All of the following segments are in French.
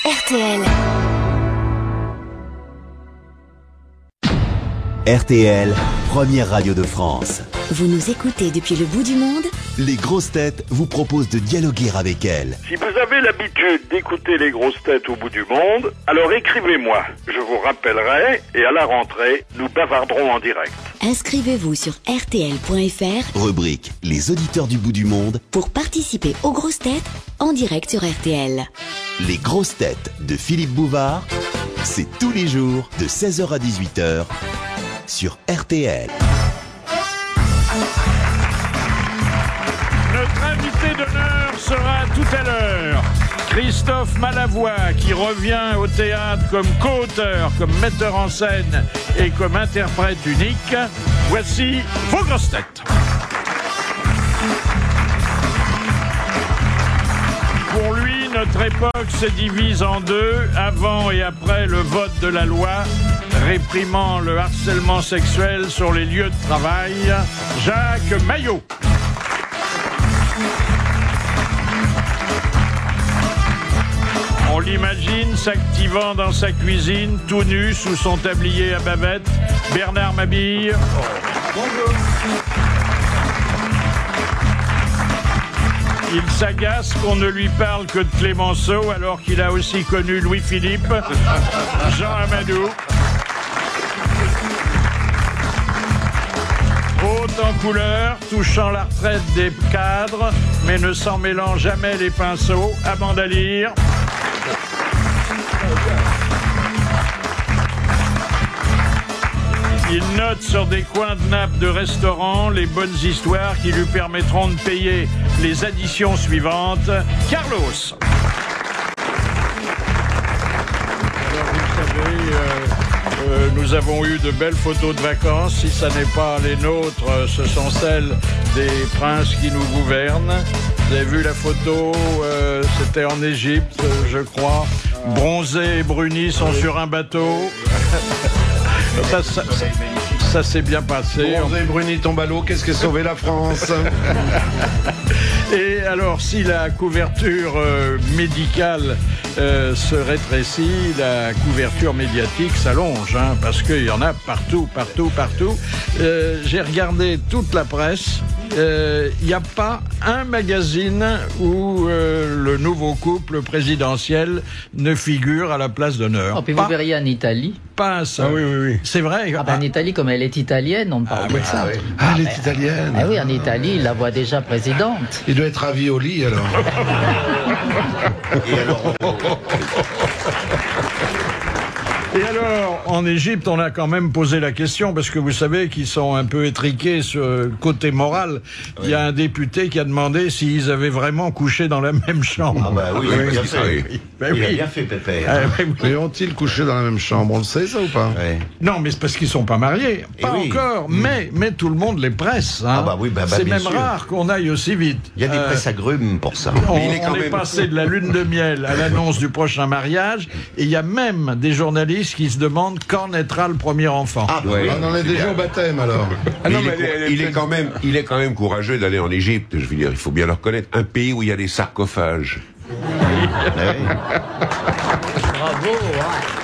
RTL. RTL, première radio de France. Vous nous écoutez depuis le bout du monde? Les grosses têtes vous proposent de dialoguer avec elles. Si vous avez l'habitude d'écouter les grosses têtes au bout du monde, alors écrivez-moi. Je vous rappellerai et à la rentrée, nous bavarderons en direct. Inscrivez-vous sur rtl.fr, Rubrique Les auditeurs du bout du monde, pour participer aux grosses têtes en direct sur RTL. les grosses têtes de Philippe Bouvard, c'est tous les jours de 16h à 18h sur RTL. Notre invité d'honneur sera tout à l'heure Christophe Malavoie, qui revient au théâtre comme co-auteur, comme metteur en scène et comme interprète unique. Voici vos grosses têtes. Pour lui, notre époque se divise en deux, avant et après le vote de la loi réprimant le harcèlement sexuel sur les lieux de travail. Jacques Maillot. On l'imagine s'activant dans sa cuisine, tout nu, sous son tablier à bavette. Bernard Mabille. Bonjour. Il s'agace qu'on ne lui parle que de Clémenceau, alors qu'il a aussi connu Louis-Philippe. Jean Amadou. Haute en couleur, touchant la retraite des cadres, mais ne s'en mêlant jamais les pinceaux. Amanda Lear. Il note sur des coins de nappe de restaurants les bonnes histoires qui lui permettront de payer les additions suivantes. Carlos. Alors vous savez, nous avons eu de belles photos de vacances. Si ça n'est pas les nôtres, ce sont celles des princes qui nous gouvernent. Vous avez vu la photo, c'était en Égypte, je crois. Bronzés et brunis sont sur un bateau. Ça s'est bien passé. Bronzé, Bruni tombe à l'eau, qu'est-ce qui a sauvé la France? Et alors, si la couverture médicale se rétrécit, la couverture médiatique s'allonge, hein, parce qu'il y en a partout. J'ai regardé toute la presse. Il n'y a pas un magazine où le nouveau couple présidentiel ne figure à la place d'honneur. Oh, puis vous verriez en Italie. Pas un seul. Ah oui. C'est vrai. En Italie, comme elle est italienne, on ne parle pas de ça. Elle est italienne. Ah oui, en Italie, il la voit déjà présidente. Il doit être ravi au lit, alors. Et alors, en Égypte, on a quand même posé la question, parce que vous savez qu'ils sont un peu étriqués sur le côté moral. Oui. Il y a un député qui a demandé s'ils avaient vraiment couché dans la même chambre. Ah bah oui, bien fait. Il a bien fait, Pépé. Mais ont-ils couché dans la même chambre? On le sait, ça, ou pas? Ouais. Non, mais c'est parce qu'ils sont pas mariés. Pas encore, mais tout le monde les presse. Hein. Ah bah oui, c'est même sûr. Rare qu'on aille aussi vite. Il y a des presses agrumes pour ça. On est passé de la lune de miel à l'annonce du prochain mariage, et il y a même des journalistes qui se demandent quand naîtra le premier enfant. Ah, ouais. On en est déjà au baptême, alors. Ah non, il est quand même courageux d'aller en Égypte, je veux dire, il faut bien le reconnaître, un pays où il y a des sarcophages. Bravo.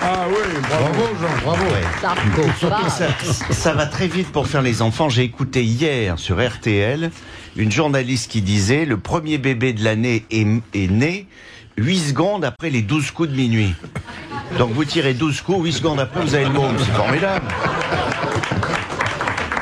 Ah oui, bravo Jean, bravo. Ouais. Ça va très vite pour faire les enfants. J'ai écouté hier sur RTL une journaliste qui disait le premier bébé de l'année est né 8 secondes après les 12 coups de minuit. Donc vous tirez 12 coups, 8 secondes après vous avez le môme, c'est formidable.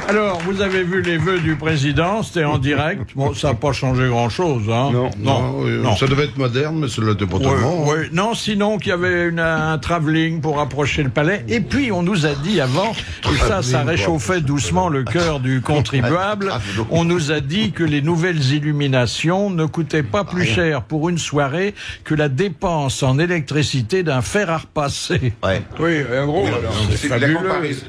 Alors, vous avez vu les vœux du président, c'était en direct. Bon, ça n'a pas changé grand-chose. Hein. Non. Ça devait être moderne, mais ça ne l'était pas tellement. Oui. Non, sinon qu'il y avait un travelling pour approcher le palais. Et puis, on nous a dit avant, et ça réchauffait doucement le cœur du contribuable, on nous a dit que les nouvelles illuminations ne coûtaient pas plus cher pour une soirée que la dépense en électricité d'un fer à repasser. Ouais. Oui, en gros, c'est fabuleux.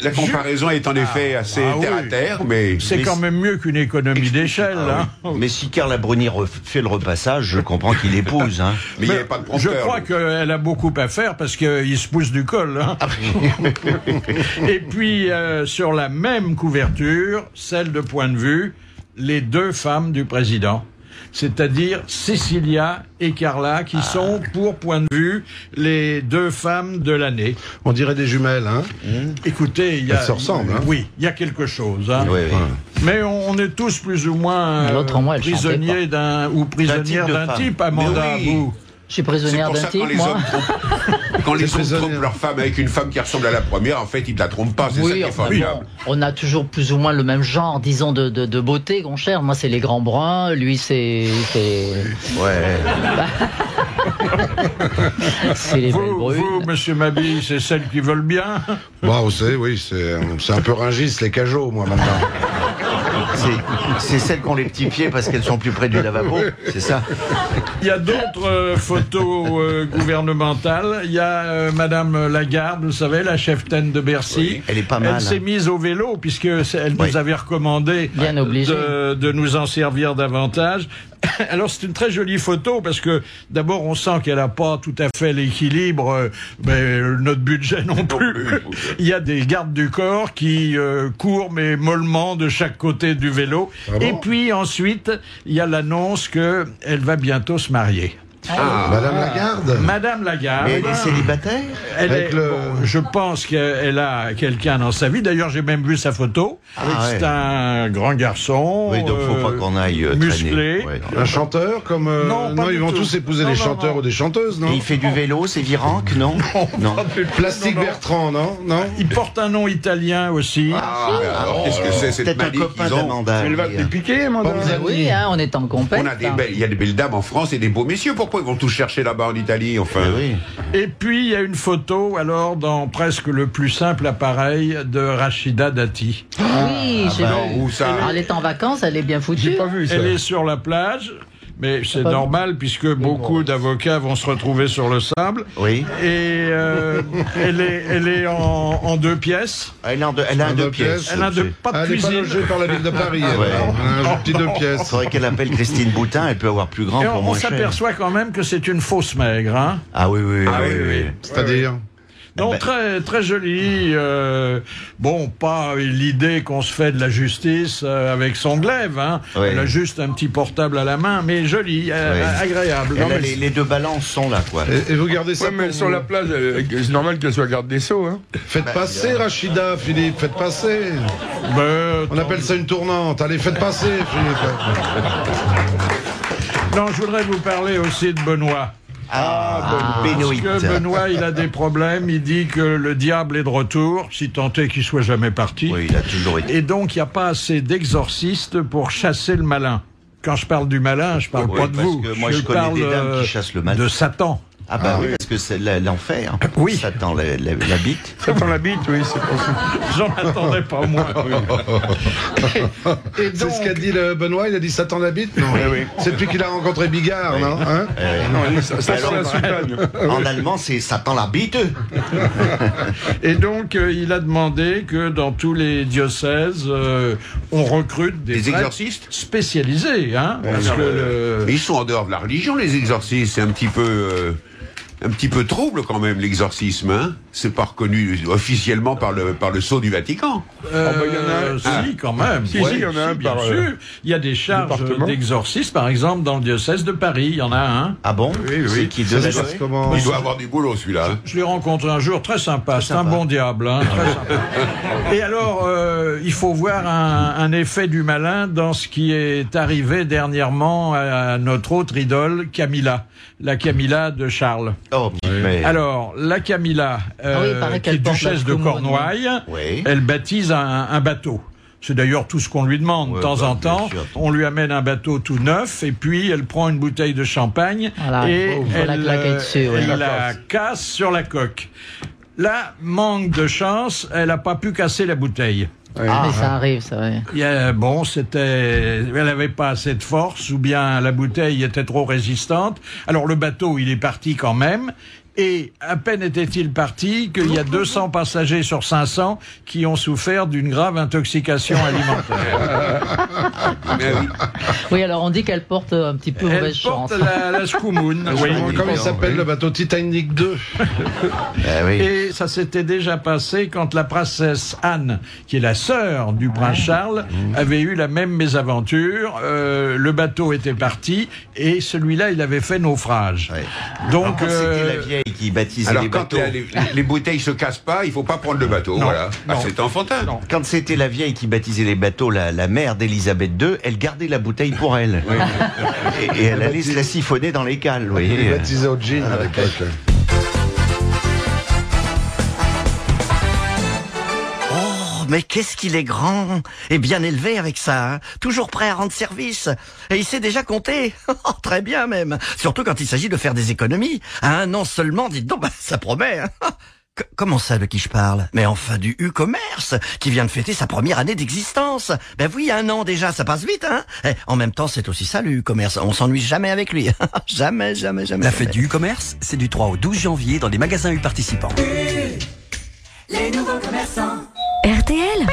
La comparaison est en effet assez terre à terre. Mais c'est quand même mieux qu'une économie d'échelle. Hein. Mais si Carla Bruni fait le repassage, je comprends qu'il épouse. Hein. Mais il n'y avait pas de prompteur. Je crois qu'elle a beaucoup à faire parce qu'il se pousse du col. Hein. Et puis, sur la même couverture, celle de Point de Vue, les deux femmes du président. c'est-à-dire Cécilia et Carla, qui sont, pour point de vue, les 2 femmes de l'année. On dirait des jumelles, hein. Écoutez, il y a... Elles se ressemblent, hein. Oui, il y a quelque chose. Hein. Oui, oui. Mais on est tous plus ou moins L'autre, moi, elle prisonniers prisonnières d'un type, Amanda, Mais oui. vous. Je suis prisonnière d'un type, moi. Quand les hommes prisonnière. trompent leur femme avec une femme qui ressemble à la première, en fait, ils ne la trompent pas. C'est ça qui est enfin, formidable. bon, on a toujours plus ou moins le même genre, disons, de beauté qu'on cherche. Moi, c'est les grands bruns, lui, c'est Ouais. c'est les belles Vous, brunes. monsieur Mabille, c'est celles qui veulent bien. Bah, vous savez, oui, c'est un peu ringiste, les cajots, moi, maintenant. C'est celles qui ont les petits pieds parce qu'elles sont plus près du lavabo, c'est ça? Il y a d'autres photos gouvernementales. Il y a Madame Lagarde, vous savez, la cheftaine de Bercy. Oui, elle est pas mal. Elle s'est mise au vélo puisque elle nous avait recommandé Bien obligé. de nous en servir davantage. Alors c'est une très jolie photo parce que d'abord on sent qu'elle n'a pas tout à fait l'équilibre, mais notre budget non plus. Il y a des gardes du corps qui courent mais mollement de chaque côté du vélo. Ah bon? Et puis ensuite il y a l'annonce que elle va bientôt se marier. Madame Lagarde. Madame Lagarde. Mais elle est célibataire? Elle Avec est, le- bon, je pense qu'elle a quelqu'un dans sa vie. D'ailleurs, j'ai même vu sa photo. C'est ouais. un grand garçon. Oui, donc faut pas qu'on aille musclé. traîner. Ouais. Un chanteur comme... Non, pas ils du vont tout. tous épouser Non, des non, chanteurs non. ou des chanteuses, non? Et il fait du vélo, c'est Virenque, non? Non. Plastique Non, non. Bertrand, non? Non? Il porte un nom italien aussi. Alors, qu'est-ce que c'est cette Peut-être un manie copain qu'ils ont? d'Amanda. piqué, madame. Oui, hein, on est en compète. On a il y a des belles dames en France et des beaux messieurs. Pourquoi ils vont tous chercher là-bas en Italie, enfin? Oui. Et puis, il y a une photo, alors, dans presque le plus simple appareil de Rachida Dati. Oui, j'ai vu. Où ça? Elle est en vacances, elle est bien foutue. Elle est sur la plage. Mais c'est normal puisque beaucoup d'avocats vont se retrouver sur le sable. Oui. Et elle est en 2 pièces. Elle a un deux pièces. Elle a pas de Elle n'est pas cuisine. logée par la ville de Paris. elle, Ouais. hein. Un petit 2 Il pièces. faudrait qu'elle appelle Christine Boutin, elle peut avoir plus grand Et pour on moins cher. s'aperçoit quand même que c'est une fausse maigre. Hein. Ah oui, oui, oui. C'est-à-dire? Non, ben- très très jolie. Bon, pas l'idée qu'on se fait de la justice avec son glaive. Hein. Ouais. Elle a juste un petit portable à la main, mais jolie, agréable. Non, Elle a mais les deux balances sont là, quoi. Et vous gardez ça Ouais, mais pour sur vous. la plage, c'est normal qu'elle soit garde des Sceaux. Hein. Faites passer, Rachida, Philippe, faites passer. On appelle ça une tournante. Allez, faites passer, Philippe. Non, je voudrais vous parler aussi de Benoît. Benoît. Parce que Benoît, il a des problèmes. Il dit que le diable est de retour, si tant est qu'il soit jamais parti. Oui, il a toujours été. Et donc, il n'y a pas assez d'exorcistes pour chasser le malin. Quand je parle du malin, je parle Oui, pas de parce vous. que moi, je connais parle, des dames qui chassent le malin. De Satan. Ah bah oui, parce que c'est l'enfer. Oui. Satan la bite. Ça dans la bite, oui, c'est possible. J'en attendais pas moins. Et C'est donc, ce qu'a dit le Benoît, il a dit Satan la bite, non? C'est depuis qu'il a rencontré Bigard, non? Hein? Non, ça c'est la soutane. En allemand, c'est Satan la bite. et donc, il a demandé que dans tous les diocèses, on recrute des Des prêtres exorcistes spécialisés. Hein, parce que Mais ils sont en dehors de la religion, les exorcistes. C'est un petit peu trouble quand même, l'exorcisme. Hein, c'est pas reconnu officiellement par le sceau du Vatican. il y en a un. Si, quand même. Si, il y en a un bien par, sûr. Il y a des charges département. d'exorcisme, par exemple, dans le diocèse de Paris. Il y en a un. Ah bon? C'est qui Ça devait se passe jouer? comment? Il doit avoir du boulot, celui-là. Hein. Je l'ai rencontré un jour, très sympa. C'est un bon diable. Hein, très sympa. Et alors, il faut voir un effet du malin dans ce qui est arrivé dernièrement à notre autre idole, Camilla. La Camilla de Charles. Oh, mais... Alors, la Camilla, oui, il paraît qui est qu'elle porte la duchesse de Couronne. Cornouailles, Oui. elle baptise un bateau. C'est d'ailleurs tout ce qu'on lui demande de Ouais, temps bah, en bien temps. sûr. On lui amène un bateau tout neuf et puis elle prend une bouteille de champagne Voilà, et faut elle, la claquer dessus, ouais. elle la casse sur la coque. Là, manque de chance, elle n'a pas pu casser la bouteille. Mais ça arrive, ça, ouais. Elle n'avait pas assez de force ou bien la bouteille était trop résistante. Alors le bateau, il est parti quand même. Et à peine était-il parti qu'il y a 200 passagers sur 500 qui ont souffert d'une grave intoxication alimentaire. Oui, alors on dit qu'elle porte un petit peu mauvaise chance. Elle porte la Schkoumoun. Oui, comment il s'appelle le bateau Titanic 2? Et ça s'était déjà passé quand la princesse Anne, qui est la sœur du prince Charles, avait eu la même mésaventure. Le bateau était parti et celui-là, il avait fait naufrage. Donc, c'était la vieille qui baptisait Alors, les bateaux. quand les bouteilles se cassent pas, il faut pas prendre le bateau. Non, voilà. non. C'est enfantin. Non. Quand c'était la vieille qui baptisait les bateaux, la mère d'Élisabeth II, elle gardait la bouteille pour elle. Et elle allait se la siphonner dans les cales, vous voyez. Il est baptisé au gin à l'époque. Mais qu'est-ce qu'il est grand et bien élevé avec ça, hein. Toujours prêt à rendre service. Et il sait déjà compter. Très bien même. Surtout quand il s'agit de faire des économies. Un an seulement, dites donc, ça promet. Hein. Comment ça, de qui je parle? Mais enfin du U-Commerce, qui vient de fêter sa première année d'existence. Ben oui, 1 an déjà, ça passe vite, hein. En même temps, c'est aussi ça, le U-Commerce. On s'ennuie jamais avec lui. Jamais. La fête du U-Commerce, c'est du 3 au 12 janvier dans les magasins U participants. Les nouveaux commerçants. RTL.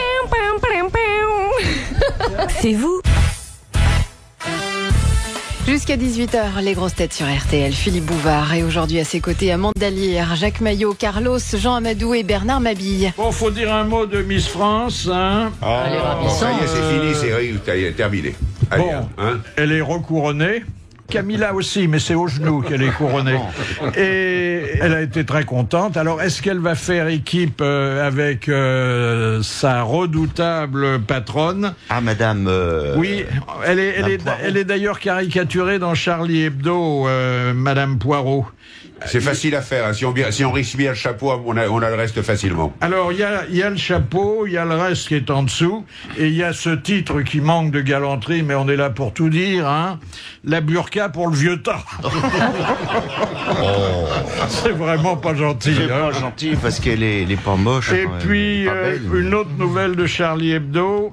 C'est vous. Jusqu'à 18h, les grosses têtes sur RTL. Philippe Bouvard et aujourd'hui à ses côtés Amanda Lire, Jacques Maillot, Carlos, Jean Amadou et Bernard Mabille. Bon, faut dire un mot de Miss France, hein. Elle est ravissante. Ça y est, c'est fini, c'est terminé. Allez, Bon, hein. elle est recouronnée. Camilla aussi, mais c'est au genou qu'elle est couronnée. Et elle a été très contente. Alors, est-ce qu'elle va faire équipe avec sa redoutable patronne? Ah, madame... Oui, elle est d'ailleurs caricaturée dans Charlie Hebdo, Madame Poirot. C'est facile à faire. Hein. Si on risque bien le chapeau, on a le reste facilement. Alors, il y a le chapeau, il y a le reste qui est en dessous, et il y a ce titre qui manque de galanterie, mais on est là pour tout dire, hein. La burqa pour le vieux temps. C'est vraiment pas gentil. C'est pas gentil parce qu'elle est pas moche. Et puis, une autre nouvelle de Charlie Hebdo.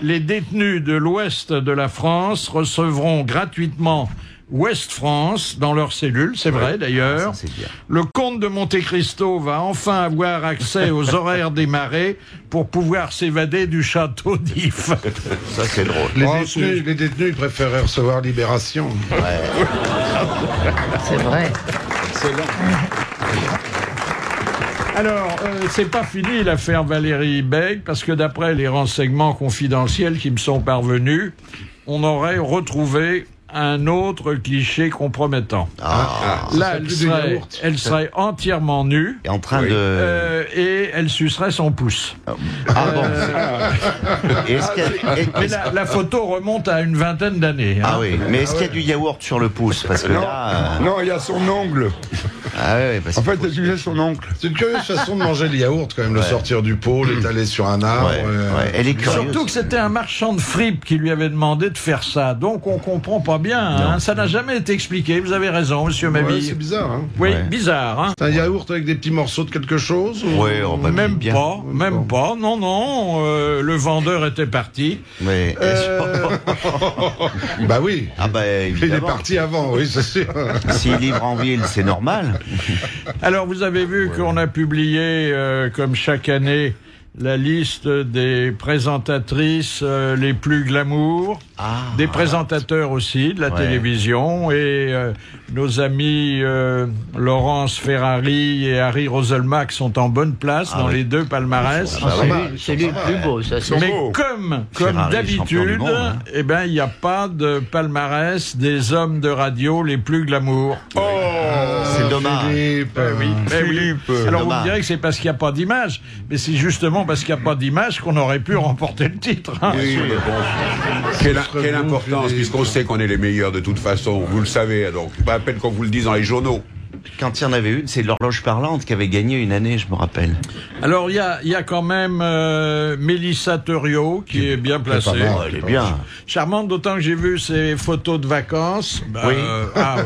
Les détenus de l'ouest de la France recevront gratuitement Ouest France dans leur cellule, c'est vrai d'ailleurs. Le comte de Monte Cristo va enfin avoir accès aux horaires des marais pour pouvoir s'évader du château d'If. Ça c'est drôle. Les détenus, ils préféraient recevoir Libération. C'est vrai. Excellent. Alors, c'est pas fini l'affaire Valérie Bègue, parce que d'après les renseignements confidentiels qui me sont parvenus, on aurait retrouvé un autre cliché compromettant. Là, elle serait entièrement nue. Et en train de... et elle sucerait son pouce. Mais la photo remonte à une vingtaine d'années. Hein. Ah oui, mais est-ce qu'il y a du yaourt sur le pouce? Parce que là... Non, il y a son ongle. Ah ouais, parce en fait, elle utilisait son oncle. C'est une curieuse façon de manger le yaourt, quand même, le sortir du pot, l'étaler sur un arbre. Elle est curieuse. Surtout que c'était un marchand de fripes qui lui avait demandé de faire ça. Donc on comprend pas bien. Hein. Ça n'a jamais été expliqué. Vous avez raison, monsieur Mabille. C'est bizarre. Hein. Oui, bizarre. Hein. C'est un yaourt avec des petits morceaux de quelque chose Oui, même pas. Non. Le vendeur était parti. Mais bah oui. Ah bah, il est parti avant, oui, c'est sûr. S'il livre en ville, c'est normal. Alors, vous avez vu qu'on a publié, comme chaque année, la liste des présentatrices les plus glamour, des présentateurs aussi de la télévision, et nos amis Laurence Ferrari et Harry Roselmack sont en bonne place dans les deux palmarès. C'est lui le plus beau, ça. Mais comme d'habitude, eh ben il n'y a pas de palmarès des hommes de radio les plus glamour. C'est dommage. Philippe. Alors vous me direz que c'est parce qu'il n'y a pas d'image, mais c'est justement parce qu'il n'y a pas d'image qu'on aurait pu remporter le titre. Hein. Oui, mais bon. Quelle importance, puisqu'on sait qu'on est les meilleurs de toute façon, vous le savez, donc pas à peine qu'on vous le dise dans les journaux. Quand il y en avait une, c'est l'horloge parlante qui avait gagné une année, je me rappelle. Alors il y a quand même Mélissa Theriot qui est bien placée. Elle est bien. Charmante, d'autant que j'ai vu ses photos de vacances. Oui. Ah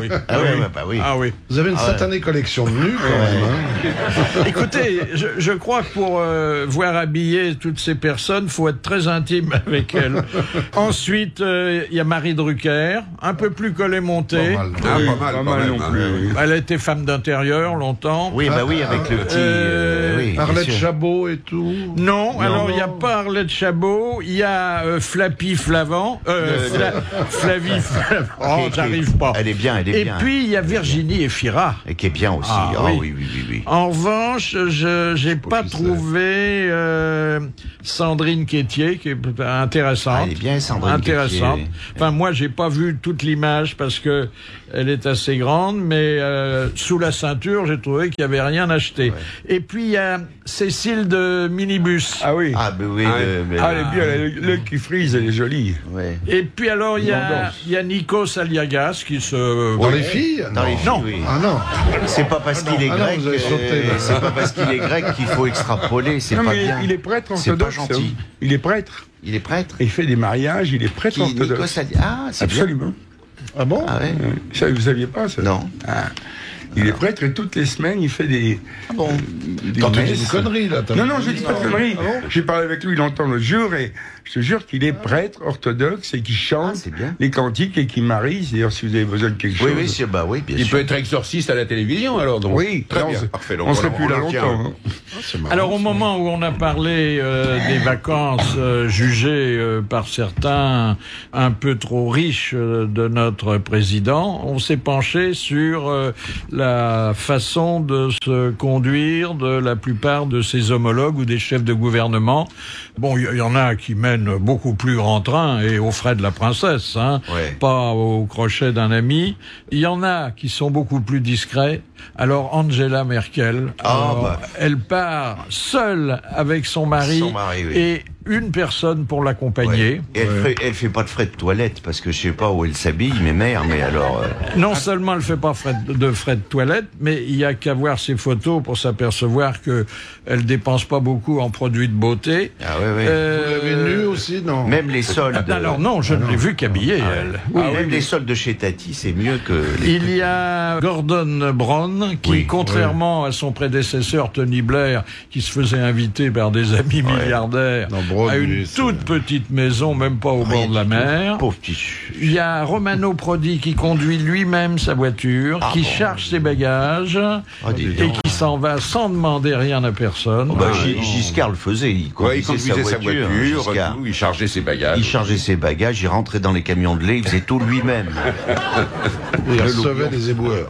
oui. Vous avez une satanée collection de nus quand même. Hein. Écoutez, je crois que pour voir habiller toutes ces personnes, faut être très intime avec elles. Ensuite, il y a Marie Drucker, un peu plus collé monté. Pas mal non plus. Elle a été femme d'intérieur longtemps. Oui, bah oui, avec le petit... oui, Arlette bien sûr. Chabot et tout. Non, alors il n'y a pas Arlette Chabot, il y a Flappy Flavant, Flavie Flavant. Oh, j'arrive pas. Elle est bien, elle est bien. Et puis il y a Virginie Efira. Et qui est bien aussi. Ah, Oh, oui. oui. En revanche, je n'ai pas trouvé Sandrine Quétier, qui est intéressante. Ah, elle est bien, Sandrine intéressante. Quétier. Enfin, moi, j'ai pas vu toute l'image parce que elle est assez grande, mais sous la ceinture, j'ai trouvé qu'il y avait rien acheté. Ouais. Et puis il y a Cécile de Minibus. Ah oui. Ah ben oui. Elle est bien, l'œil qui frise, elle est jolie. Ouais. Et puis alors il y a Nikos Aliagas qui se. Dans les filles. Dans les filles, non. Oui. Ah non. C'est pas parce qu'il est grec. vous avez sauté, c'est pas parce qu'il est grec qu'il faut extrapoler. C'est Non, pas mais bien. il est prêtre C'est pas orthodoxe. gentil. Il est prêtre. Il est prêtre. Il fait des mariages. Il est prêtre orthodoxe. Ah, c'est absolument. Bien. Ah bon? Ah ouais. Ça, vous saviez pas ça? Non. Ah. Il est prêtre et toutes les semaines il fait des. Ah bon. T'as dit une connerie là. Non, je dis pas de conneries. Ah bon? J'ai parlé avec lui longtemps l'autre jour et je te jure qu'il est prêtre orthodoxe et qu'il chante les cantiques et qu'il marie. D'ailleurs, si vous avez besoin de quelque chose. Oui, c'est bien Il sûr. peut être exorciste à la télévision alors donc. Oui, très bien. Parfait. On serait plus là longtemps. Hein. Alors au moment où on a parlé des vacances jugées par certains un peu trop riches de notre président, on s'est penché sur la façon de se conduire de la plupart de ses homologues ou des chefs de gouvernement. Bon, il y en a qui mènent beaucoup plus grand train et aux frais de la princesse, hein, pas au crochet d'un ami. Il y en a qui sont beaucoup plus discrets. Alors Angela Merkel, elle part seule avec son mari, et une personne pour l'accompagner. Ouais. Et elle fait pas de frais de toilette parce que je sais pas où elle s'habille, mais alors. Non seulement elle fait pas de frais de toilette, mais il y a qu'à voir ses photos pour s'apercevoir que elle dépense pas beaucoup en produits de beauté. Ah oui. Vous l'avez nue aussi, non? Même les soldes. Alors non, je ne l'ai vue qu'habillée, elle. Oui, même les soldes de chez Tati, c'est mieux que. Il y a Gordon Brown qui, contrairement à son prédécesseur Tony Blair, qui se faisait inviter par des amis milliardaires, a une toute petite maison, même pas au bord de la mer. Pauvre petit. Il y a Romano Prodi qui conduit lui-même sa voiture, qui charge ses bagages et qui s'en va sans demander rien à personne. Giscard le faisait. Il conduisait sa voiture, il chargeait ses bagages. Il rentrait dans les camions de lait, il faisait tout lui-même. Il recevait des éboueurs.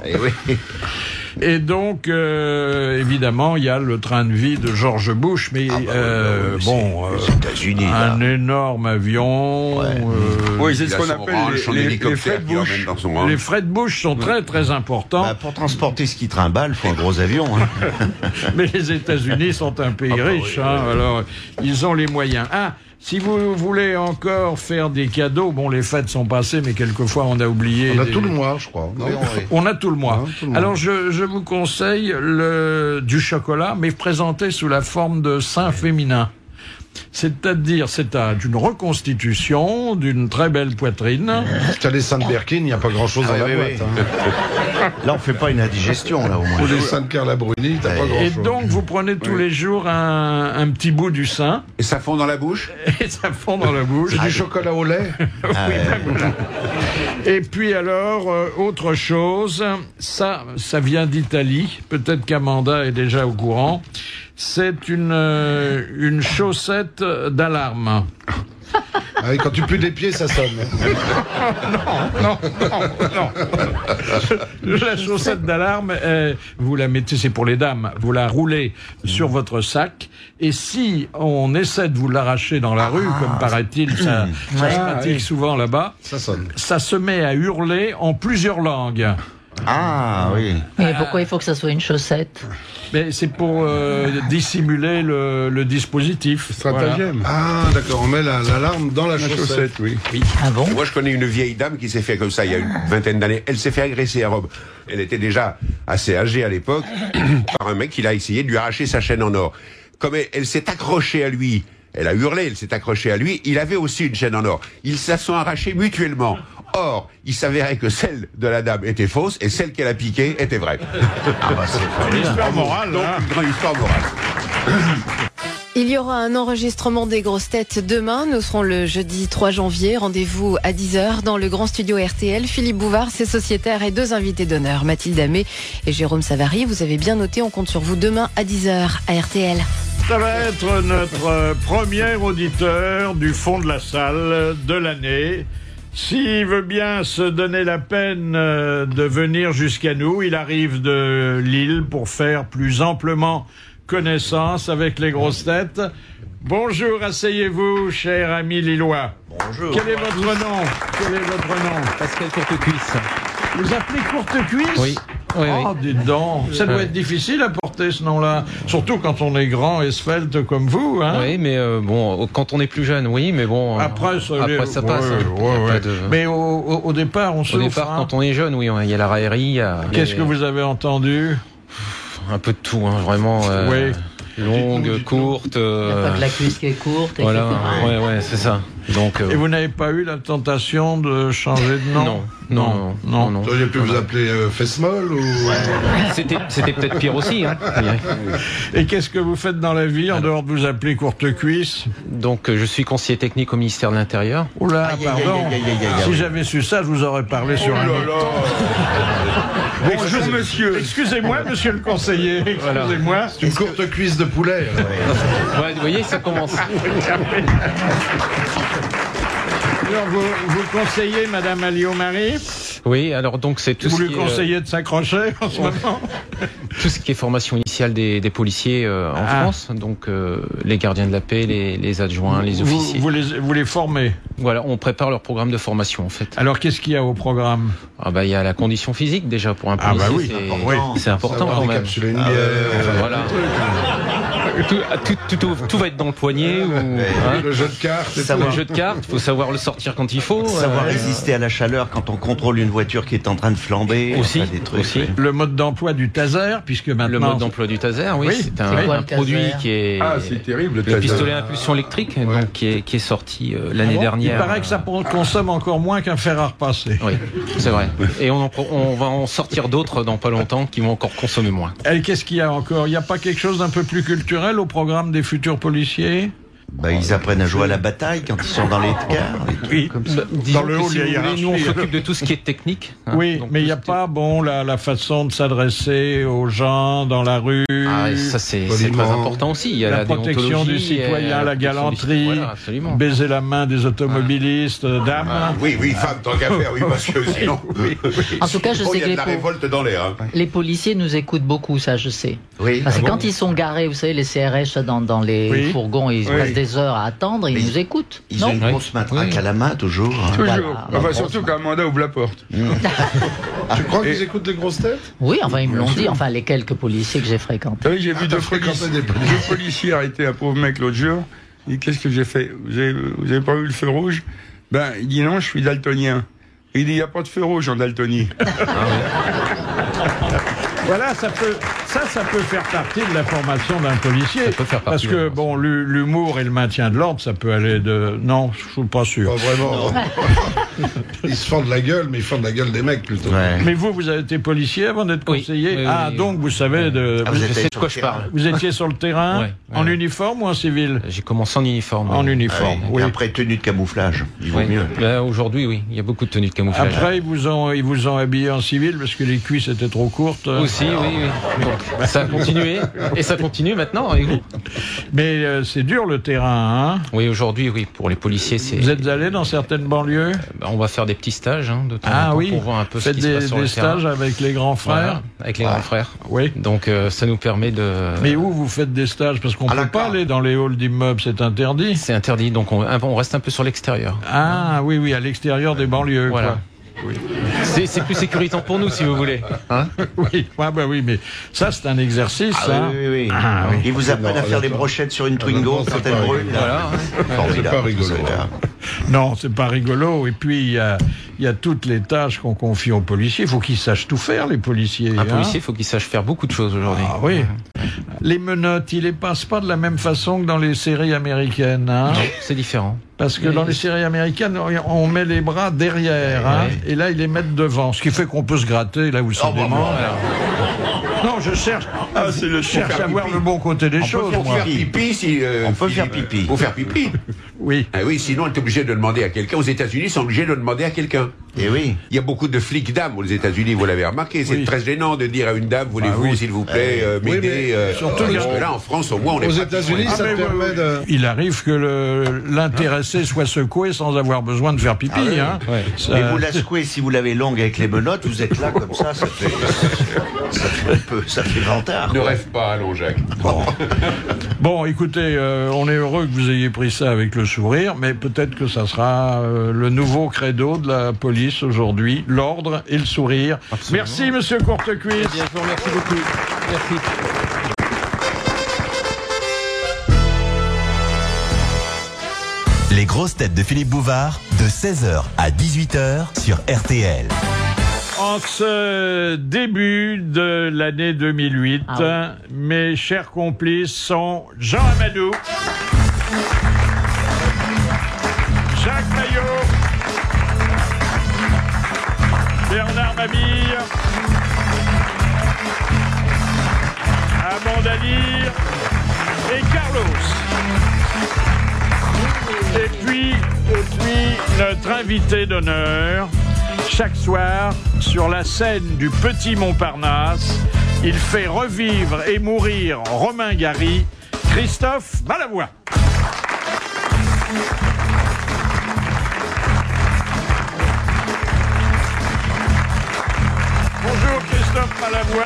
Et donc, évidemment, il y a le train de vie de George Bush, mais un énorme avion. Oui, c'est ce qu'on appelle les Fred Bush. Les Fred Bush sont très très importants. Pour transporter ce qui trimballe, il faut un gros avion. Mais les États-Unis sont un pays riche, alors ils ont les moyens. Si vous voulez encore faire des cadeaux, les fêtes sont passées, mais quelquefois on a oublié. On a tout le mois, je crois. On a tout le mois. Alors je vous conseille du chocolat, mais présenté sous la forme de sein féminin. C'est-à-dire, c'est une reconstitution d'une très belle poitrine. T'as les seins de Birkin, il n'y a pas grand-chose dans la boîte. Là, on fait pas une indigestion, là, au moins. Pour les seins de Carla Bruni, t'as pas grand-chose. Et donc, vous prenez tous les jours un petit bout du sein. Et ça fond dans la bouche? Et ça fond dans la bouche. C'est du chocolat au lait? Et puis alors, autre chose, ça vient d'Italie. Peut-être qu'Amanda est déjà au courant. C'est une chaussette d'alarme. Quand tu pues des pieds, ça sonne. Non. La chaussette d'alarme, vous la mettez, c'est pour les dames, vous la roulez sur votre sac, et si on essaie de vous l'arracher dans la rue, comme paraît-il, ça se pratique souvent là-bas, ça sonne. Ça se met à hurler en plusieurs langues. Mais pourquoi il faut que ça soit une chaussette? Mais c'est pour dissimuler le dispositif. Stratagème. Voilà. D'accord, on met l'alarme dans la chaussette. Oui. Ah bon? Moi, je connais une vieille dame qui s'est fait comme ça il y a une vingtaine d'années. Elle s'est fait agresser à Rome. Elle était déjà assez âgée à l'époque par un mec qui a essayé de lui arracher sa chaîne en or. Comme elle s'est accrochée à lui, elle a hurlé, elle s'est accrochée à lui, il avait aussi une chaîne en or. Ils se sont arrachés mutuellement. Or, il s'avérait que celle de la dame était fausse et celle qu'elle a piquée était vraie. C'est une histoire morale. Donc, une grande histoire morale. Il y aura un enregistrement des grosses têtes demain. Nous serons le jeudi 3 janvier. Rendez-vous à 10h dans le grand studio RTL. Philippe Bouvard, ses sociétaires et 2 invités d'honneur, Mathilde Amé et Jérôme Savary. Vous avez bien noté, on compte sur vous demain à 10h à RTL. Ça va être notre premier auditeur du fond de la salle de l'année. S'il veut bien se donner la peine de venir jusqu'à nous, il arrive de Lille pour faire plus amplement connaissance avec les grosses têtes. Bonjour, asseyez-vous, cher ami lillois. Bonjour. Quel est votre nom? Quel est votre nom? Pascal Courtecuisse. Vous appelez Courtecuisse? Oui. Oui, oh, dites donc, ça doit être difficile à porter ce nom-là, surtout quand on est grand et svelte comme vous, hein. Oui, mais bon, quand on est plus jeune, oui, mais bon. Après, ça passe. Ouais. Mais au départ, on souffre. Au départ, quand on est jeune, oui, il y a la raillerie. Qu'est-ce que vous avez entendu? Un peu de tout, hein, vraiment. Oui. Longue, courte. Il n'y a pas de la cuisse qui est courte, etc. Voilà, ouais, c'est ça. Donc, et vous n'avez pas eu la tentation de changer de nom? Non. Vous auriez pu vous appeler Fesmol ou... C'était peut-être pire aussi. Hein. Et qu'est-ce que vous faites dans la vie en dehors de vous appeler Courtecuisse? Donc, je suis conseiller technique au ministère de l'Intérieur. Oh là, pardon. Si j'avais su ça, je vous aurais parlé sur un autre. Bonjour, monsieur. Excusez-moi, monsieur le conseiller. Excusez-moi. C'est une courte cuisse de poulet. Ouais, vous voyez, ça commence. Alors, vous conseillez Madame Alliot-Marie? Oui, alors donc c'est tout vous ce lui conseillez de s'accrocher en ce moment? Tout ce qui est formation initiale des policiers en France, donc les gardiens de la paix, les adjoints, les officiers. Vous les formez? Voilà, on prépare leur programme de formation en fait. Alors qu'est-ce qu'il y a au programme? Il y a la condition physique déjà pour un policier. C'est important quand même. Voilà. Tout va être dans le poignet. Le jeu de cartes. Le jeu de cartes, il faut savoir le sortir quand il faut. Savoir résister à la chaleur quand on contrôle une voiture qui est en train de flamber. Aussi. Le mode d'emploi du taser, puisque maintenant... Le mode d'emploi du taser, oui. C'est un produit qui est... Ah, c'est terrible. Le pistolet à impulsion électrique, donc, qui est sorti l'année dernière. Il paraît que ça consomme encore moins qu'un fer à repasser. Oui, c'est vrai. Et on va en sortir d'autres dans pas longtemps qui vont encore consommer moins. Et qu'est-ce qu'il y a encore? Il n'y a pas quelque chose d'un peu plus culturel au programme des futurs policiers? Ils apprennent à jouer à la bataille quand ils sont dans les cars. Oui, dans le haut de la hiérarchie. Nous, on s'occupe de tout ce qui est technique. Oui, mais il n'y a pas la façon de s'adresser aux gens dans la rue. Ah, ça, c'est très important aussi. Il y a la protection du citoyen, la galanterie, baiser la main des automobilistes, dames. Oui, femmes, tant qu'à faire, oui, parce que sinon... En tout cas, je sais que il y a de la révolte dans l'air. Les policiers nous écoutent beaucoup, ça, je sais. Oui. Parce que quand ils sont garés, vous savez, les CRS dans les fourgons, ils passent des heures à attendre, ils nous écoutent. Ils ont une grosse matraque à la main, toujours. Toujours. Surtout qu'un mandat ouvre la porte. Tu crois qu'ils écoutent des grosses têtes? Oui, ils me l'ont dit, les quelques policiers que j'ai fréquentés. Oui, j'ai vu deux policiers arrêter un pauvre mec l'autre jour. Et qu'est-ce que j'ai fait? Vous avez pas vu le feu rouge? Il dit non, je suis daltonien. Il dit il n'y a pas de feu rouge en Daltonie. Voilà, ça peut faire partie de la formation d'un policier. Ça peut faire partie. Parce que l'humour et le maintien de l'ordre, ça peut aller de... Non, je suis pas sûr. Pas vraiment. Ils se fendent la gueule, mais ils fendent la gueule des mecs plutôt. Ouais. Mais vous avez été policier avant d'être conseiller? Oui. Donc vous savez de... Je sais de quoi je parle. Vous étiez sur le terrain, en uniforme ou en civil? J'ai commencé en uniforme. En uniforme, oui. Et après, tenue de camouflage. Il vaut mieux. Aujourd'hui, oui. Il y a beaucoup de tenues de camouflage. Après, ils vous ont habillé en civil parce que les cuisses étaient trop courtes. Aussi, oui. Donc, ça a continué. Et ça continue maintenant avec vous. Mais c'est dur le terrain, hein? Oui, aujourd'hui, oui. Pour les policiers, c'est... Vous êtes allé dans certaines banlieues? On va faire des petits stages de temps en temps pour voir un peu ce qui se passe sur le terrain. Des stages avec les grands frères? Voilà, avec les grands frères. Oui. Donc ça nous permet de... Mais où vous faites des stages? Parce qu'on ne peut pas aller dans les halls d'immeubles, c'est interdit. C'est interdit, donc on reste un peu sur l'extérieur. Ah oui, à l'extérieur des banlieues. Voilà. Quoi. Oui. C'est plus sécurisant pour nous, si vous voulez. Hein? Oui, mais ça, c'est un exercice. Oui. Ils vous apprennent à faire des brochettes sur une Twingo quand elle brûle. Voilà. C'est pas rigolo. Non, c'est pas rigolo. Et puis, il y a toutes les tâches qu'on confie aux policiers. Il faut qu'ils sachent tout faire, les policiers. Un policier, il faut qu'il sache faire beaucoup de choses aujourd'hui. Ah oui. Les menottes, ils les passent pas de la même façon que dans les séries américaines. Hein? Non, c'est différent. Parce que dans les séries américaines, on met les bras derrière, et là, ils les mettent devant. Ce qui fait qu'on peut se gratter, là où c'est des morts. Non, je cherche à voir le bon côté des choses. Pour faire pipi, on peut faire pipi. Pour faire pipi. Oui. Ah oui, sinon on est obligé de demander à quelqu'un. Aux États-Unis, ils sont obligés de demander à quelqu'un. Et oui. Il y a beaucoup de flics dames aux États-Unis, vous l'avez remarqué. C'est très gênant de dire à une dame, voulez-vous, s'il vous plaît, m'aider. Surtout parce que là, en France, au moins, on est. Aux États-Unis, ça permet de. Il arrive que l'intéressé soit secoué sans avoir besoin de faire pipi. Hein. Ouais. Mais vous la secouez, si vous l'avez longue avec les menottes, vous êtes là comme ça fait vantard. Ne rêve pas, allons, Jacques. Bon, écoutez, on est heureux que vous ayez pris ça avec le sourire, mais peut-être que ça sera le nouveau credo de la police aujourd'hui, l'ordre et le sourire. Absolument. Merci, monsieur Courtecuisse. Eh bien, je vous remercie beaucoup. Merci. Les grosses têtes de Philippe Bouvard, de 16h à 18h sur RTL. En ce début de l'année 2008, mes chers complices sont Jean Amadou, Jacques Maillot, Bernard Mabille, Amanda Lear et Carlos. Et puis notre invité d'honneur, chaque soir, sur la scène du Petit Montparnasse, il fait revivre et mourir Romain Gary, Christophe Malavoie. Bonjour Christophe Malavoie,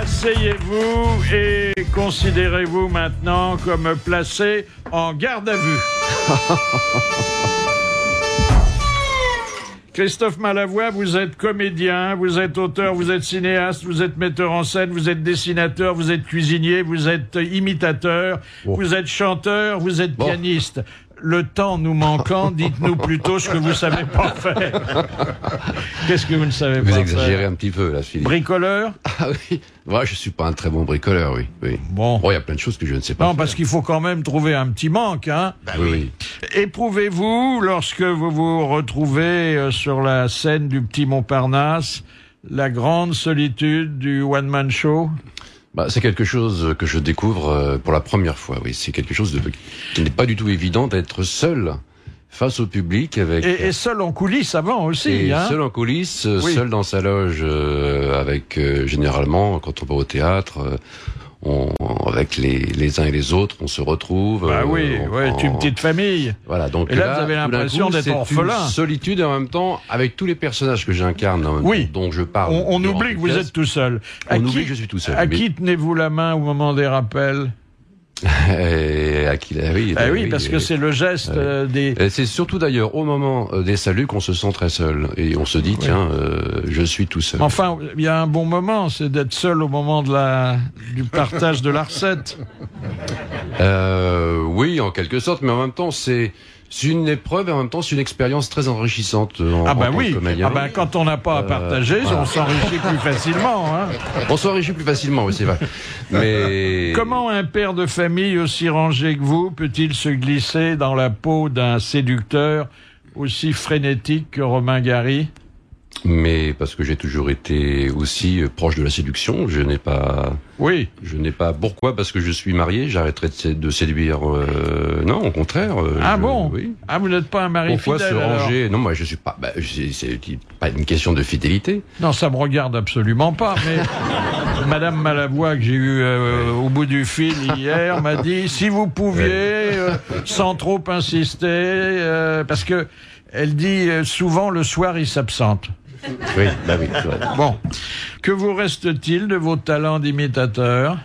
asseyez-vous et considérez-vous maintenant comme placé en garde à vue. Christophe Malavoie, vous êtes comédien, vous êtes auteur, vous êtes cinéaste, vous êtes metteur en scène, vous êtes dessinateur, vous êtes cuisinier, vous êtes imitateur, vous êtes chanteur, vous êtes pianiste. Le temps nous manquant, dites-nous plutôt ce que vous savez pas faire. Qu'est-ce que vous ne savez pas faire? Vous exagérez un petit peu, là, Philippe. Bricoleur? Ah oui. Ouais, je suis pas un très bon bricoleur, oui. Bon. Il y a plein de choses que je ne sais pas Non, faire. parce qu'il faut quand même trouver un petit manque, hein. Oui. Éprouvez-vous, lorsque vous vous retrouvez sur la scène du Petit Montparnasse, la grande solitude du one-man show? C'est quelque chose que je découvre pour la première fois, oui. C'est quelque chose qui n'est pas du tout évident d'être seul face au public avec... Et seul en coulisses avant aussi, hein. Seul en coulisses, seul dans sa loge, avec, généralement, quand on va au théâtre... avec les uns et les autres, on se retrouve. C'est une petite famille. Voilà, donc et là, vous avez l'impression d'être orphelin. C'est une solitude et en même temps, avec tous les personnages que j'incarne, dont je parle. On oublie que vous êtes tout seul. On oublie que je suis tout seul. À qui tenez-vous la main au moment des rappels? Parce que c'est le geste des... C'est surtout d'ailleurs au moment des saluts qu'on se sent très seul. Et on se dit, tiens, je suis tout seul. Enfin, il y a un bon moment, c'est d'être seul au moment du partage de la recette. Oui, en quelque sorte, mais en même temps, c'est une épreuve et en même temps c'est une expérience très enrichissante en tant que comédien. Quand on n'a pas à partager, on s'enrichit plus facilement. Hein. On s'enrichit plus facilement, oui, c'est vrai. Mais comment un père de famille aussi rangé que vous peut-il se glisser dans la peau d'un séducteur aussi frénétique que Romain Gary? Mais parce que j'ai toujours été aussi proche de la séduction, je n'ai pas... Oui. Je n'ai pas... Pourquoi? Parce que je suis marié, j'arrêterai de séduire... Non, au contraire. Oui. Ah, vous n'êtes pas un mari fidèle? Pourquoi se ranger? Alors? Non, moi je suis pas... c'est pas une question de fidélité. Non, ça me regarde absolument pas, mais... Madame Malavoie, que j'ai eue au bout du fil hier, m'a dit, si vous pouviez, sans trop insister, parce que elle dit souvent le soir il s'absente. Oui, oui. Bon, que vous reste-t-il de vos talents d'imitateur?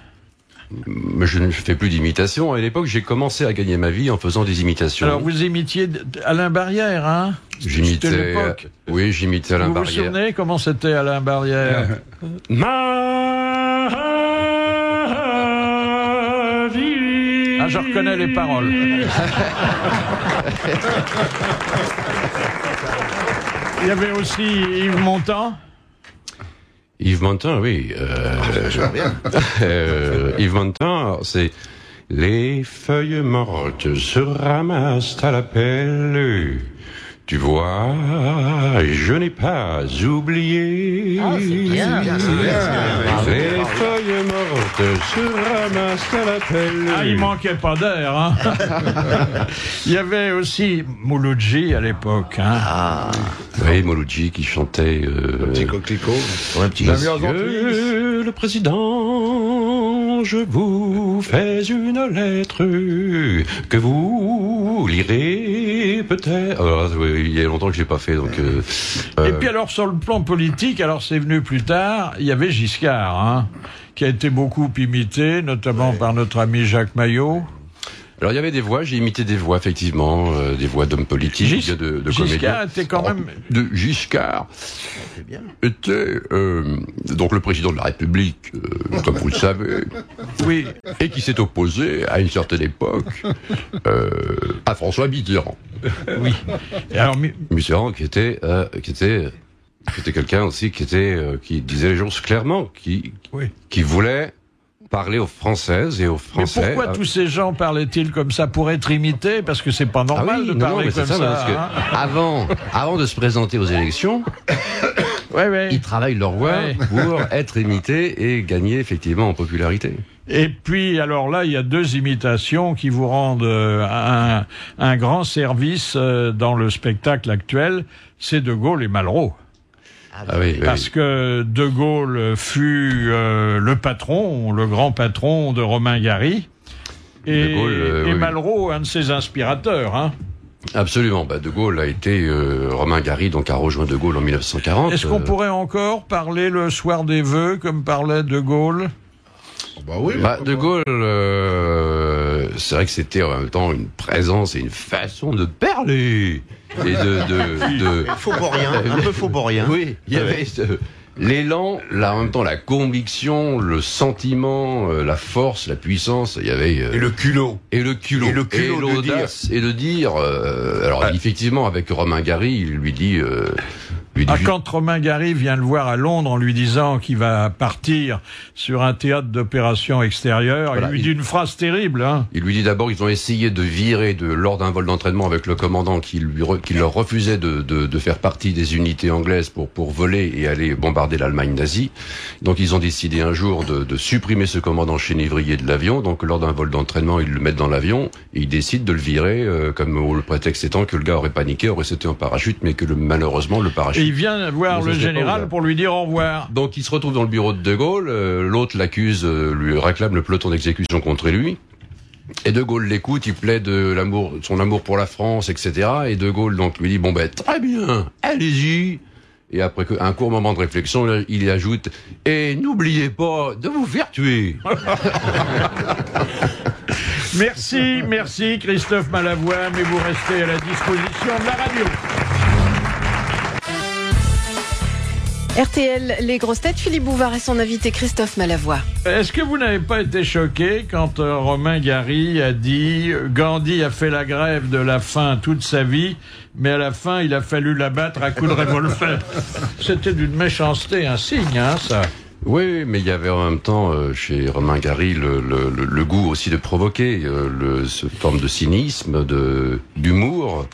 Je ne fais plus d'imitation. À l'époque, j'ai commencé à gagner ma vie en faisant des imitations. Alors, vous imitiez Alain Barrière, hein? J'imitais l'époque. Oui, j'imitais Alain Barrière. Vous vous souvenez comment c'était Alain Barrière? Ah, je reconnais les paroles. Il y avait aussi Yves Montand. Yves Montand, oui. Yves Montand, c'est les feuilles mortes se ramassent à la pelle. Tu vois, je n'ai pas oublié. Ah, c'est bien. Les feuilles mortes se ramassent à la pelle. Ah, il manquait pas d'air, hein. Il y avait aussi Mouloudji à l'époque, hein. Ah. Oui, Mouloudji qui chantait... Un petit coquelicot. Un petit... Monsieur le Président, je vous fais une lettre que vous lirez peut-être... Alors, oui, il y a longtemps que je l'ai pas fait, donc... Et puis alors, sur le plan politique, alors c'est venu plus tard, il y avait Giscard, hein, qui a été beaucoup imité, notamment par notre ami Jacques Maillot. Alors il y avait des voix, j'ai imité des voix effectivement, des voix d'hommes politiques, de comédiens. Giscard était quand même... Giscard était donc le président de la République, comme vous le savez, oui, et qui s'est opposé à une certaine époque à François Mitterrand. Oui. Et alors Mitterrand qui était quelqu'un aussi qui disait les choses clairement, qui voulait parler aux Françaises et aux Français. Mais pourquoi tous ces gens parlaient-ils comme ça pour être imités? Parce que c'est pas normal de parler comme ça. Parce que avant de se présenter aux élections, ils travaillent leur voix pour être imités et gagner effectivement en popularité. Et puis, alors là, il y a deux imitations qui vous rendent un grand service dans le spectacle actuel, c'est De Gaulle et Malraux. Parce que De Gaulle fut le patron, le grand patron de Romain Gary, et Malraux, un de ses inspirateurs, hein. Absolument. De Gaulle a été Romain Gary, donc a rejoint De Gaulle en 1940. Est-ce qu'on pourrait encore parler le soir des vœux comme parlait De Gaulle? De Gaulle, c'est vrai que c'était en même temps une présence et une façon de parler. Et Faubourien, un peu faubourien. Oui, il y avait l'élan, en même temps la conviction, le sentiment, la force, la puissance, il y avait... et le culot. Et l'audace, et de dire... alors effectivement, avec Romain Gary, il lui dit... quand Romain Gary vient le voir à Londres en lui disant qu'il va partir sur un théâtre d'opération extérieure, il lui dit une phrase terrible. Hein. Il lui dit d'abord qu'ils ont essayé de virer lors d'un vol d'entraînement avec le commandant qui leur refusait de faire partie des unités anglaises pour voler et aller bombarder l'Allemagne nazie. Donc ils ont décidé un jour de supprimer ce commandant chénévrier de l'avion. Donc lors d'un vol d'entraînement, ils le mettent dans l'avion et ils décident de le virer, comme le prétexte étant que le gars aurait paniqué, aurait sauté en parachute, mais que malheureusement le parachute... Et il vient voir le général pour lui dire au revoir. Donc il se retrouve dans le bureau de De Gaulle, l'autre l'accuse, lui réclame le peloton d'exécution contre lui. Et De Gaulle l'écoute, il plaide son amour pour la France, etc. Et De Gaulle donc lui dit très bien, allez-y. Et après un court moment de réflexion, il ajoute et n'oubliez pas de vous faire tuer. Merci Christophe Malavoie, mais vous restez à la disposition de la radio. RTL, les grosses têtes, Philippe Bouvard et son invité Christophe Malavoie. Est-ce que vous n'avez pas été choqué quand Romain Gary a dit « Gandhi a fait la grève de la faim toute sa vie, mais à la fin, il a fallu l'abattre à coups de revolver ». C'était d'une méchanceté, un signe, hein, ça. Oui, mais il y avait en même temps chez Romain Gary le goût aussi de provoquer, ce forme de cynisme, d'humour,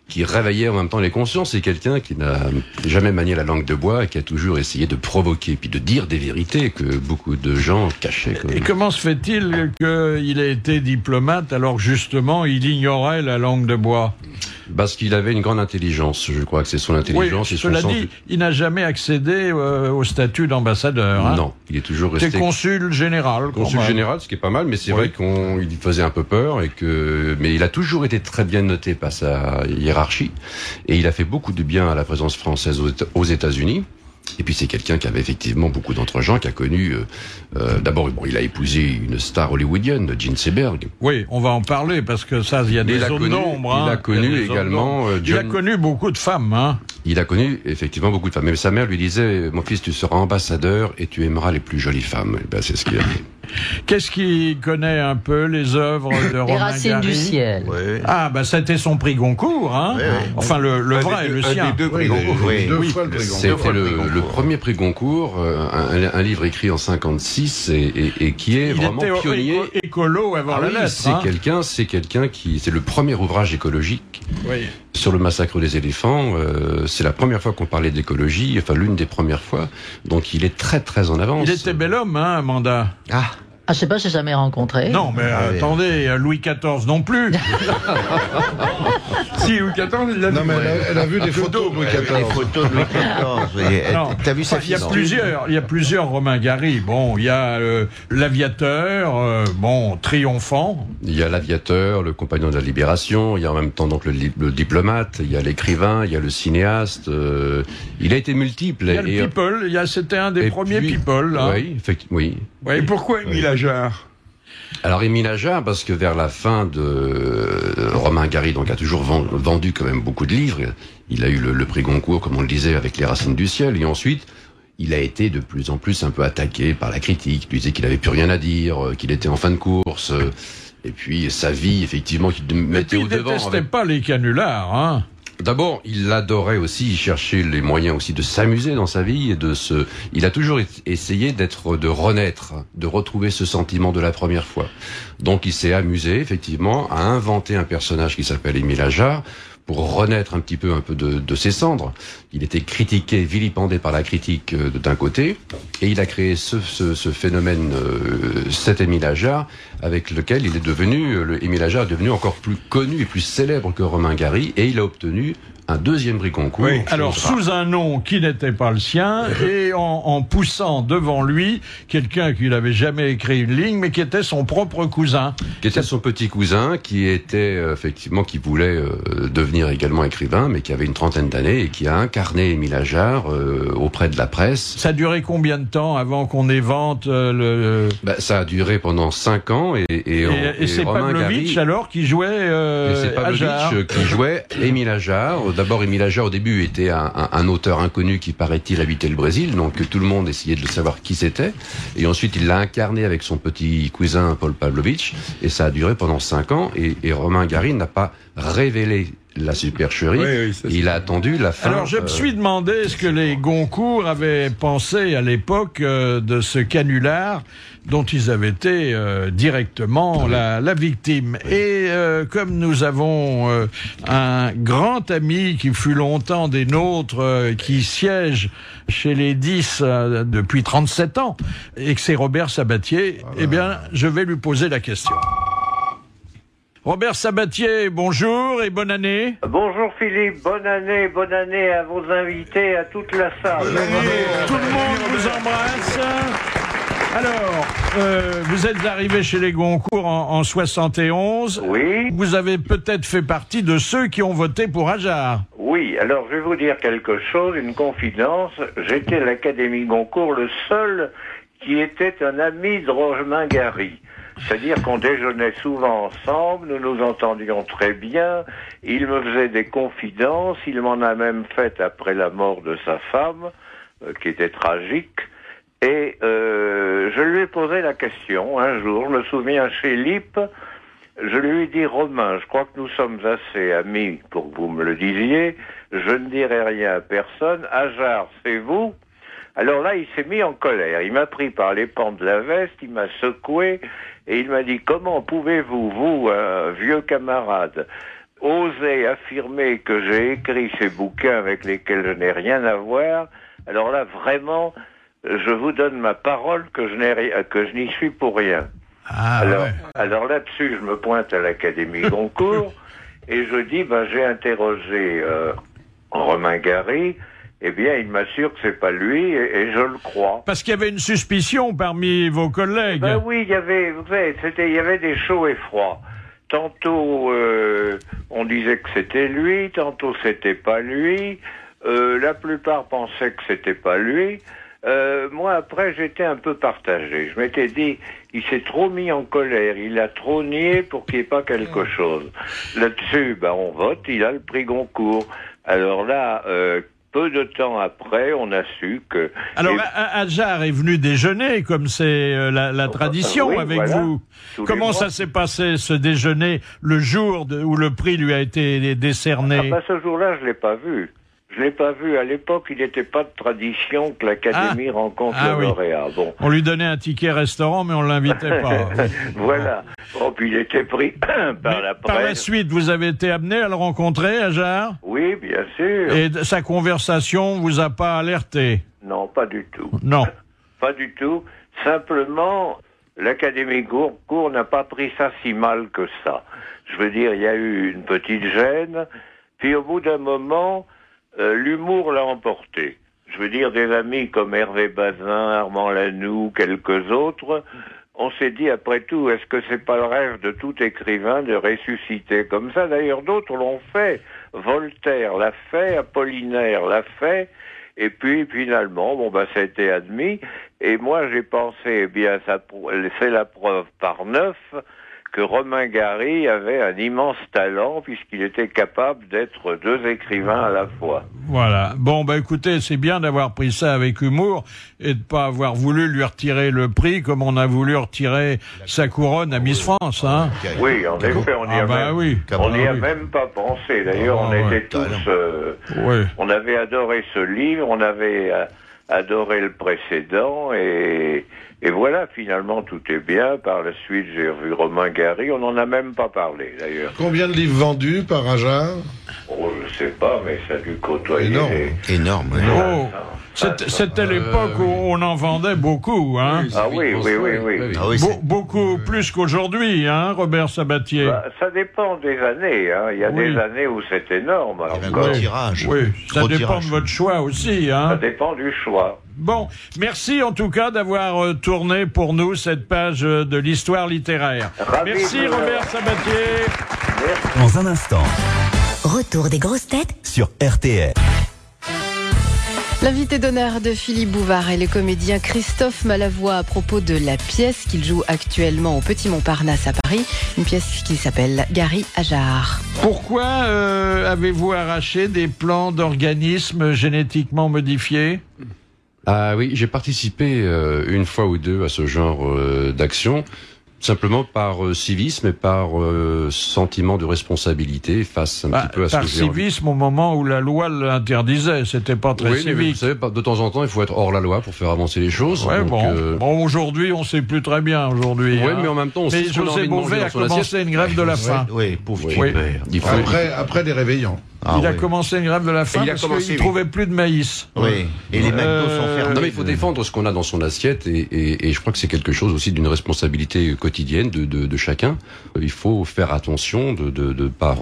qui réveillait en même temps les consciences. C'est quelqu'un qui n'a jamais manié la langue de bois et qui a toujours essayé de provoquer, puis de dire des vérités que beaucoup de gens cachaient. Et comment se fait-il qu'il ait été diplomate alors que justement il ignorait la langue de bois? Parce qu'il avait une grande intelligence, je crois que c'est son intelligence. Oui, cela dit, il n'a jamais accédé au statut d'ambassadeur. Hein. Non, il est toujours resté... C'est consul général. Consul général, ce qui est pas mal, mais c'est vrai qu'il faisait un peu peur, mais il a toujours été très bien noté par sa hiérarchie, et il a fait beaucoup de bien à la présence française aux États-Unis. Et puis c'est quelqu'un qui avait effectivement beaucoup d'entre-gens, qui a connu... D'abord, il a épousé une star hollywoodienne, Jean Seberg. Oui, on va en parler, parce que ça, il y a des zones d'ombre. Il a connu également... Il a connu beaucoup de femmes. Hein. Il a connu effectivement beaucoup de femmes. Mais sa mère lui disait, mon fils, tu seras ambassadeur et tu aimeras les plus jolies femmes. Et ben, c'est ce qu'il a fait. Qu'est-ce qu'il connaît un peu, les œuvres de Romain Gary? Les racines du ciel. Oui. Ah, c'était son prix Goncourt, hein. Oui, oui. Enfin, le vrai, le sien. Un des deux prix Goncourt. Deux fois le prix Goncourt. C'était le premier prix Goncourt, un livre écrit en 56 et qui est vraiment pionnier. Écolo avant la lettre. C'est quelqu'un qui, c'est le premier ouvrage écologique. Oui. Sur le massacre des éléphants, c'est la première fois qu'on parlait d'écologie, enfin l'une des premières fois, donc il est très très en avance. Il était bel homme, hein, Amanda. Ah, je sais pas, j'ai jamais rencontré. Non, mais attendez, Louis XIV non plus. Si, Louis XIV, il l'a vu. Non, mais elle a vu des photos de Louis XIV. Les photos de Louis XIV. Non. T'as vu sa Il y a fille plusieurs Romain Gary. Bon, il y a l'aviateur, triomphant. Il y a l'aviateur, le compagnon de la Libération, il y a en même temps donc le diplomate, il y a l'écrivain, il y a le cinéaste. Il a été multiple. Il y a le people, c'était un des premiers people. Là. Oui, effectivement, oui. Ouais, et pourquoi Émile Ajar? Alors Émile Ajar, parce que vers la fin de Romain Gary, donc a toujours vendu quand même beaucoup de livres. Il a eu le prix Goncourt, comme on le disait, avec Les Racines du ciel, et ensuite il a été de plus en plus un peu attaqué par la critique. Il disait qu'il avait plus rien à dire, qu'il était en fin de course, et puis sa vie, effectivement, qu'il mettait au devant. Il détestait pas les canulars, hein. D'abord, il adorait aussi, il cherchait les moyens aussi de s'amuser dans sa vie et il a toujours essayé de renaître, de retrouver ce sentiment de la première fois. Donc il s'est amusé, effectivement, à inventer un personnage qui s'appelle Émile Ajar pour renaître un peu de ses cendres. Il était critiqué, vilipendé par la critique d'un côté, et il a créé ce phénomène, cet Émile Ajar, avec lequel Émile Ajar est devenu encore plus connu et plus célèbre que Romain Gary, et il a obtenu un deuxième prix Goncourt. Oui. Alors, sous un nom qui n'était pas le sien, et en poussant devant lui quelqu'un qui n'avait jamais écrit une ligne, mais qui était son propre cousin. Qui était son petit cousin, qui était effectivement, qui voulait devenir également écrivain, mais qui avait une trentaine d'années et qui a incarné Émile Ajar auprès de la presse. Ça a duré combien de temps avant qu'on évente ça a duré pendant 5 ans et c'est Pavlovitch alors qui jouait c'est Pavlovitch qui jouait Émile Ajar. D'abord, Émile Ajar, au début, était un auteur inconnu qui, paraît-il, habitait le Brésil, donc tout le monde essayait de savoir qui c'était. Et ensuite, il l'a incarné avec son petit cousin, Paul Pavlovitch, et ça a duré pendant 5 ans, et Romain Gary n'a pas révélé la supercherie, il a attendu la fin. Alors, je me suis demandé ce que les Goncourt avaient pensé à l'époque de ce canular dont ils avaient été directement la victime. Et comme nous avons un grand ami qui fut longtemps des nôtres, qui siège chez les 10 depuis 37 ans, et que c'est Robert Sabatier, eh bien, je vais lui poser la question. Robert Sabatier, bonjour et bonne année. Bonjour Philippe, bonne année à vos invités, à toute la salle. Tout le monde vous embrasse. Alors, vous êtes arrivé chez les Goncourt en 71. Oui. Vous avez peut-être fait partie de ceux qui ont voté pour Ajar. Oui, alors je vais vous dire quelque chose, une confidence. J'étais à l'Académie Goncourt le seul qui était un ami de Romain Gary. C'est-à-dire qu'on déjeunait souvent ensemble, nous nous entendions très bien, il me faisait des confidences, il m'en a même fait après la mort de sa femme, qui était tragique, et je lui ai posé la question un jour, je me souviens chez Lippe, je lui ai dit, Romain, je crois que nous sommes assez amis pour que vous me le disiez, je ne dirai rien à personne, Ajar, c'est vous? Alors là, il s'est mis en colère, il m'a pris par les pans de la veste, il m'a secoué, et il m'a dit, comment pouvez-vous, vous, un vieux camarade, oser affirmer que j'ai écrit ces bouquins avec lesquels je n'ai rien à voir? Alors là, vraiment, je vous donne ma parole que je n'y suis pour rien. Alors là-dessus, je me pointe à l'Académie Goncourt, et je dis, j'ai interrogé Romain Gary. Eh bien, il m'assure que c'est pas lui, et je le crois. Parce qu'il y avait une suspicion parmi vos collègues. Oui, il y avait des chauds et froids. Tantôt, on disait que c'était lui, tantôt c'était pas lui. La plupart pensaient que c'était pas lui. Moi, après, j'étais un peu partagé. Je m'étais dit, il s'est trop mis en colère, il a trop nié pour qu'il n'y ait pas quelque chose. Là-dessus, on vote, il a le prix Goncourt. Alors là, peu de temps après, on a su que... Alors, Ajar est venu déjeuner, comme c'est la tradition avec vous. Comment ça s'est passé, ce déjeuner, le jour où le prix lui a été décerné? Ce jour-là, je l'ai pas vu. Je l'ai pas vu. À l'époque, il n'était pas de tradition que l'Académie rencontre le lauréat. Bon. On lui donnait un ticket restaurant, mais on l'invitait pas. Voilà. Bon, puis il était pris par la presse. Par la suite, vous avez été amené à le rencontrer, Ajar? Oui, bien sûr. Et sa conversation vous a pas alerté? Non, pas du tout. Non. Pas du tout. Simplement, l'Académie Goncourt n'a pas pris ça si mal que ça. Je veux dire, il y a eu une petite gêne, puis au bout d'un moment, l'humour l'a emporté. Je veux dire, des amis comme Hervé Bazin, Armand Lanoux, quelques autres, on s'est dit, après tout, est-ce que c'est pas le rêve de tout écrivain de ressusciter comme ça? D'ailleurs, d'autres l'ont fait. Voltaire l'a fait, Apollinaire l'a fait, et puis finalement, ça a été admis. Et moi, j'ai pensé, c'est la preuve par 9 que Romain Gary avait un immense talent puisqu'il était capable d'être deux écrivains à la fois. Voilà. Bon, écoutez, c'est bien d'avoir pris ça avec humour et de pas avoir voulu lui retirer le prix comme on a voulu retirer sa couronne à Miss France, hein. Oui, en effet, on n'y a même pas pensé. D'ailleurs, on était tous, on avait adoré ce livre, on avait adoré le précédent et voilà, finalement, tout est bien. Par la suite, j'ai revu Romain Gary. On n'en a même pas parlé, d'ailleurs. Combien de livres vendus par Ajar? Oh, je sais pas, mais ça a dû côtoyer. Énorme. Oh, c'était l'époque où on en vendait beaucoup, hein. Oui. Beaucoup plus qu'aujourd'hui, hein, Robert Sabatier. Ça dépend des années, hein. Il y a des années où c'est énorme. Il y avait un gros tirage. Oui, ça dépend de votre choix aussi, hein. Ça dépend du choix. Bon, merci en tout cas d'avoir tourné pour nous cette page de l'histoire littéraire. Merci Robert Sabatier. Dans un instant, retour des grosses têtes sur RTL. L'invité d'honneur de Philippe Bouvard est le comédien Christophe Malavoie à propos de la pièce qu'il joue actuellement au Petit Montparnasse à Paris, une pièce qui s'appelle Gary Ajar. Pourquoi avez-vous arraché des plans d'organismes génétiquement modifiés ? Ah oui, j'ai participé une fois ou deux à ce genre d'action, simplement par civisme et par sentiment de responsabilité face un petit peu à ce que j'ai envie. Par civisme au moment où la loi l'interdisait, c'était pas très civique. Mais vous savez, de temps en temps, il faut être hors la loi pour faire avancer les choses. Ouais, bon, aujourd'hui, on sait plus très bien, aujourd'hui. Oui, mais en même temps, on sait ce qu'on a envie de manger dans son assiette. José Bové a commencé une grève de la faim. Oui, pauvre père. Après les réveillons. Il a commencé une grève de la faim parce qu'il ne trouvait plus de maïs. Oui, et les McDo sont fermés. Non, mais il faut défendre ce qu'on a dans son assiette et je crois que c'est quelque chose aussi d'une responsabilité quotidienne de chacun. Il faut faire attention de pas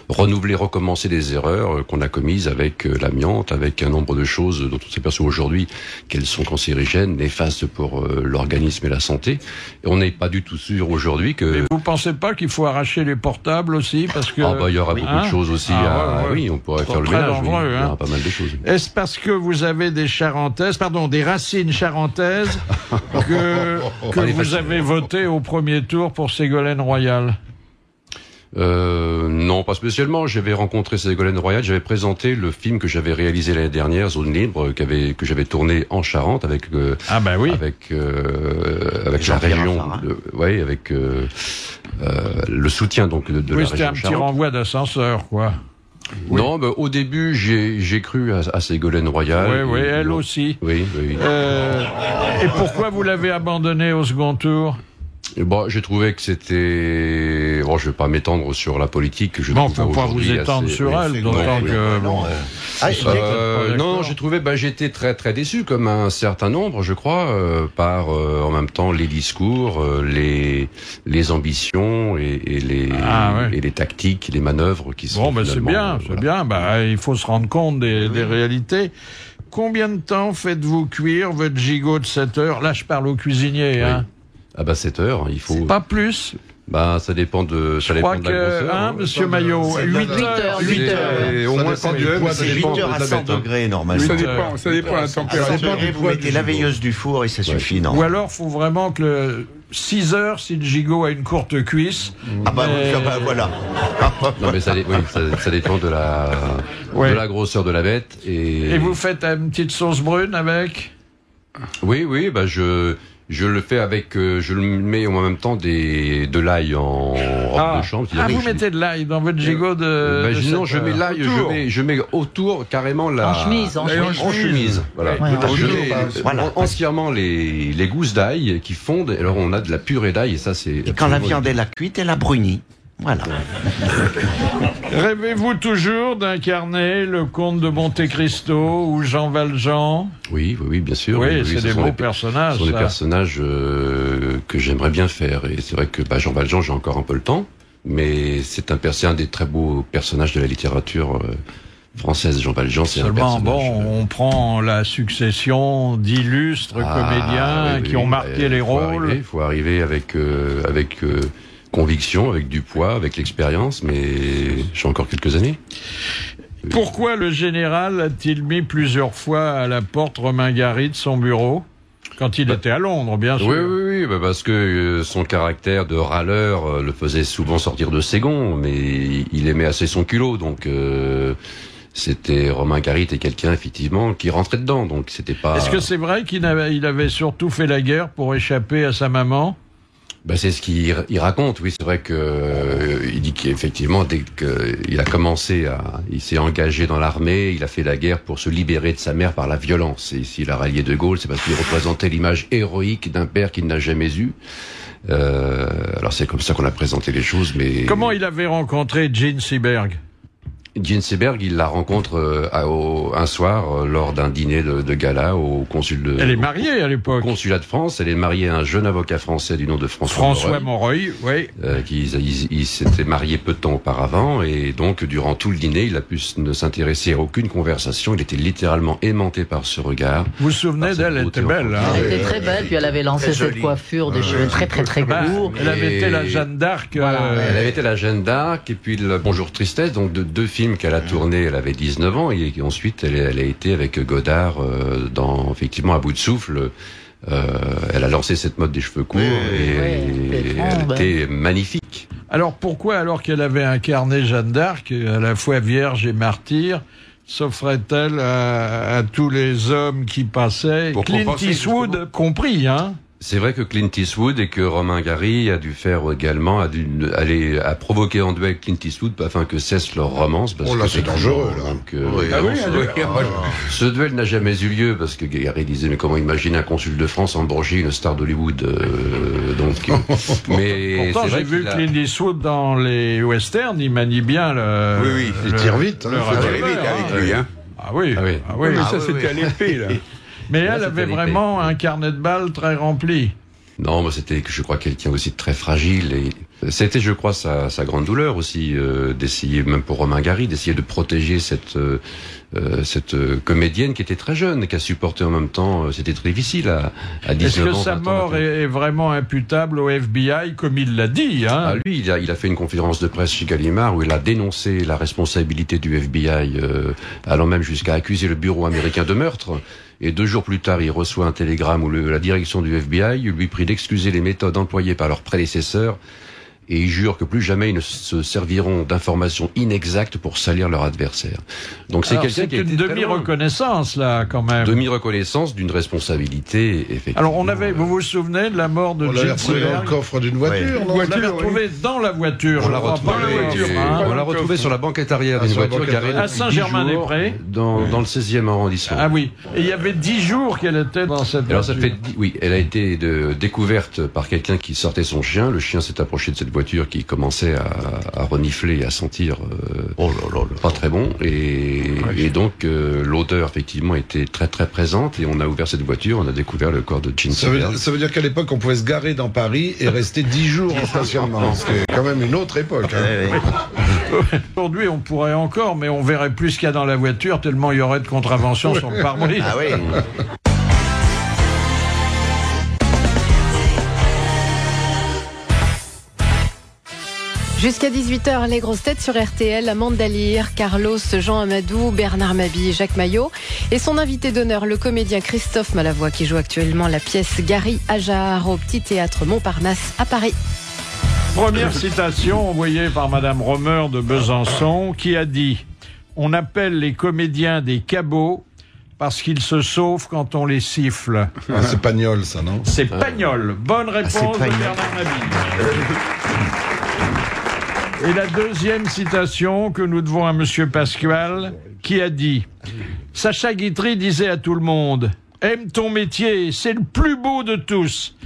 renouveler, recommencer des erreurs qu'on a commises avec l'amiante, avec un nombre de choses dont on s'aperçoit aujourd'hui qu'elles sont cancérigènes, néfastes pour l'organisme et la santé. Et on n'est pas du tout sûr aujourd'hui que... Mais vous pensez pas qu'il faut arracher les portables aussi parce que... il y aura beaucoup de choses aussi oui, on pourrait faire le ménage, il y aura pas mal de choses. Est-ce parce que vous avez des racines charentaises que vous avez voté au premier tour pour Ségolène Royal? Non, pas spécialement. J'avais rencontré Ségolène Royal, j'avais présenté le film que j'avais réalisé l'année dernière, Zone Libre, que j'avais tourné en Charente avec avec la région, avec le soutien donc de la région. C'était un petit renvoi d'ascenseur, quoi. Oui. Non, au début, j'ai cru à Ségolène Royal. Oui, elle aussi. Oui. Et pourquoi vous l'avez abandonnée au second tour? J'ai trouvé que c'était... Bon, je vais pas m'étendre sur la politique. Non, faut pas vous étendre sur elle, d'autant que... Non, j'ai trouvé... j'étais très très déçu, comme un certain nombre, je crois, par en même temps les discours, les ambitions et les tactiques, les manœuvres qui sont... c'est bien. Il faut se rendre compte des réalités. Combien de temps faites-vous cuire votre gigot de 7 heures? Là, je parle au cuisinier, hein. 7 heures, il faut... C'est pas plus. Ça dépend de la grosseur. Monsieur Maillot, 8 heures. Au moins, c'est 8 heures à 100 degrés, normalement. Ça dépend de la température. Vous mettez la veilleuse du four et ça suffit, non? Ou alors, faut vraiment que 6 heures si le gigot a une courte cuisse. Voilà. Non, mais ça dépend de la grosseur de la bête. Et vous faites une petite sauce brune avec? Oui, Je le fais avec, je le mets en même temps de l'ail en robe de chambre. Vous mettez de l'ail dans votre gigot de... non, je mets l'ail, je mets autour carrément la... En chemise. Voilà. Je mets entièrement les gousses d'ail qui fondent. Alors on a de la purée d'ail et ça c'est... Et quand la viande est cuite, elle a bruni. Voilà. Rêvez-vous toujours d'incarner le comte de Monte Cristo ou Jean Valjean? Oui, bien sûr. Oui, c'est des beaux personnages. Ce sont des personnages que j'aimerais bien faire. Et c'est vrai que Jean Valjean, j'ai encore un peu le temps. Mais c'est un des très beaux personnages de la littérature française. Jean Valjean, c'est un personnage... on prend la succession d'illustres comédiens qui ont marqué les rôles. Il faut arriver avec conviction, avec du poids, avec l'expérience, mais j'ai encore quelques années. Pourquoi le général a-t-il mis plusieurs fois à la porte Romain Gary de son bureau? Quand il était à Londres, bien sûr. Oui, parce que son caractère de râleur le faisait souvent sortir de ses gonds, mais il aimait assez son culot, donc... Romain Gary était quelqu'un effectivement qui rentrait dedans, donc c'était pas... Est-ce que c'est vrai qu'il avait surtout fait la guerre pour échapper à sa maman? C'est ce qu'il raconte, oui, c'est vrai que il dit qu'effectivement, dès qu'il a commencé il s'est engagé dans l'armée, il a fait la guerre pour se libérer de sa mère par la violence. Et s'il a rallié De Gaulle, c'est parce qu'il représentait l'image héroïque d'un père qu'il n'a jamais eu. Alors c'est comme ça qu'on a présenté les choses, mais... Comment il avait rencontré Jean Seberg? Jean Seberg, il la rencontre un soir lors d'un dîner de gala au consul de... Elle est mariée à l'époque. Consulat de France. Elle est mariée à un jeune avocat français du nom de François Monreuil, oui. Il s'était marié peu de temps auparavant et donc durant tout le dîner, il a pu ne s'intéresser à aucune conversation. Il était littéralement aimanté par ce regard. Vous vous souvenez d'elle? Elle était belle. Elle était très belle, puis elle avait lancé cette coiffure des cheveux très courts. Elle avait été la Jeanne d'Arc. Elle avait été la Jeanne d'Arc et puis le Bonjour Tristesse, donc de deux films qu'elle a tourné, elle avait 19 ans et ensuite elle a été avec Godard effectivement à bout de souffle. Elle a lancé cette mode des cheveux courts et elle était magnifique. Alors pourquoi, alors qu'elle avait incarné Jeanne d'Arc, à la fois vierge et martyr, s'offrait-elle à tous les hommes qui passaient, Clint Eastwood compris, hein? C'est vrai que Clint Eastwood et que Romain Gary a dû faire également, a provoqué en duel Clint Eastwood afin que cesse leur romance. Parce que c'est dangereux, là. Ce duel n'a jamais eu lieu parce que Gary disait, mais comment imaginer un consul de France embaucher une star d'Hollywood mais pourtant, j'ai vu Clint Eastwood dans les westerns, il manie bien il tire vite. Il tire vite avec lui, hein. Ah oui. Mais ça, c'était à l'épée, là. Mais elle avait vraiment un carnet de balles très rempli. Non, mais c'était, je crois, quelqu'un aussi de très fragile. Et c'était, je crois, sa grande douleur aussi, d'essayer, même pour Romain Gary, d'essayer de protéger cette comédienne qui était très jeune, qui a supporté en même temps, c'était très difficile à 19 ans. Est-ce que sa mort est vraiment imputable au FBI, comme il l'a dit, hein? Ah, lui, il a fait une conférence de presse chez Gallimard où il a dénoncé la responsabilité du FBI, allant même jusqu'à accuser le bureau américain de meurtre. Et 2 jours plus tard, il reçoit un télégramme où la direction du FBI lui prie d'excuser les méthodes employées par leurs prédécesseurs et ils jurent que plus jamais ils ne se serviront d'informations inexactes pour salir leur adversaire. Donc c'est quelqu'un qui a été une demi-reconnaissance là quand même. Demi-reconnaissance d'une responsabilité effectivement. Alors vous vous souvenez de la mort de Jean Seberg? On l'a retrouvé dans le coffre d'une voiture, non? On l'a retrouvé dans la voiture. On l'a retrouvé sur la banquette arrière d'une voiture garée à Saint-Germain-des-Prés, dans le 16e arrondissement. Ah oui. Et il y avait 10 jours qu'elle était dans cette voiture. Alors elle a été découverte par quelqu'un qui sortait son chien. Le chien s'est approché de cette voiture qui commençait à renifler et à sentir pas très bon et donc l'odeur effectivement était très très présente et on a ouvert cette voiture, on a découvert le corps de Jean Seberg. Ça veut dire qu'à l'époque on pouvait se garer dans Paris et rester 10 jours en stationnement. C'était quand même une autre époque. Aujourd'hui on pourrait encore, mais on verrait plus ce qu'il y a dans la voiture tellement il y aurait de contraventions sur le pare-brise. Ah oui. Jusqu'à 18h, les grosses têtes sur RTL, Amanda Lear, Carlos, Jean Amadou, Bernard Mabille, Jacques Maillot et son invité d'honneur, le comédien Christophe Malavoie, qui joue actuellement la pièce Gary Ajar au Petit Théâtre Montparnasse à Paris. Première citation envoyée par Madame Romer de Besançon qui a dit « On appelle les comédiens des cabots parce qu'ils se sauvent quand on les siffle. Ah, c'est Pagnol, ça, non? C'est Pagnol. Bonne réponse de Bernard Mabille. Et la deuxième citation que nous devons à Monsieur Pasquale, qui a dit « Sacha Guitry disait à tout le monde « Aime ton métier, c'est le plus beau de tous ».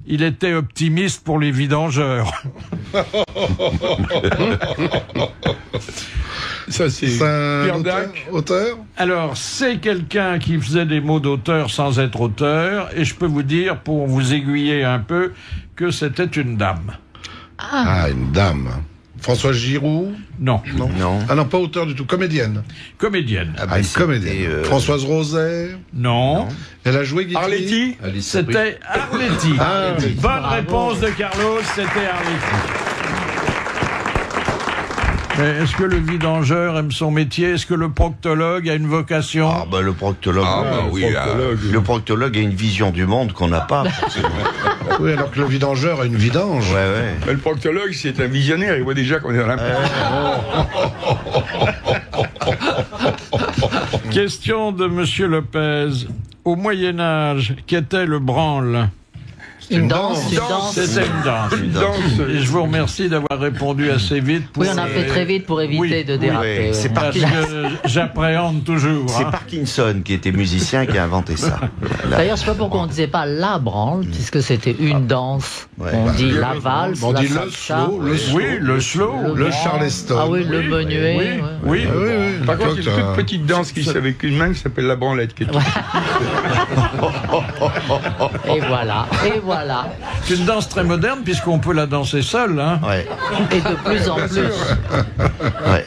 Il était optimiste pour les vidangeurs. Ça, c'est Pierre Dac. Auteur? Alors, c'est quelqu'un qui faisait des mots d'auteur sans être auteur, et je peux vous dire, pour vous aiguiller un peu, que c'était une dame. Ah, une dame. Françoise Giroud? Non. Ah non, pas auteur du tout. Comédienne? Comédienne. Une comédienne. Françoise Roset? Non. Elle a joué Guitry? Arletty? C'était Arletty. Bonne réponse de Carlos, c'était Arletty. Mais est-ce que le vidangeur aime son métier? Est-ce que le proctologue a une vocation? Ah bah le proctologue, oui, le proctologue a une vision du monde qu'on n'a pas. Oui, alors que le vidangeur a une vidange. Ouais. Le proctologue, c'est un visionnaire, il voit déjà qu'on est dans la Question de Monsieur Lopez. Au Moyen-Âge, qu'était le branle? Une danse. C'était une danse. Et je vous remercie d'avoir répondu assez vite. Oui, on a fait très vite pour éviter de déraper. C'est parce que j'appréhende toujours. C'est Parkinson qui était musicien qui a inventé ça. D'ailleurs, je sais pas pourquoi on disait pas la branle, puisque c'était une danse. On dit la valse, on la dit le salsa. slow, le slow, le charleston. Ah oui, le menuet. Oui. Par contre, il y a une toute petite danse qui se fait avec une main qui s'appelle la branlette. Qui est Et voilà. C'est une danse très moderne puisqu'on peut la danser seule. Hein. Ouais. Et de plus en plus. Ouais.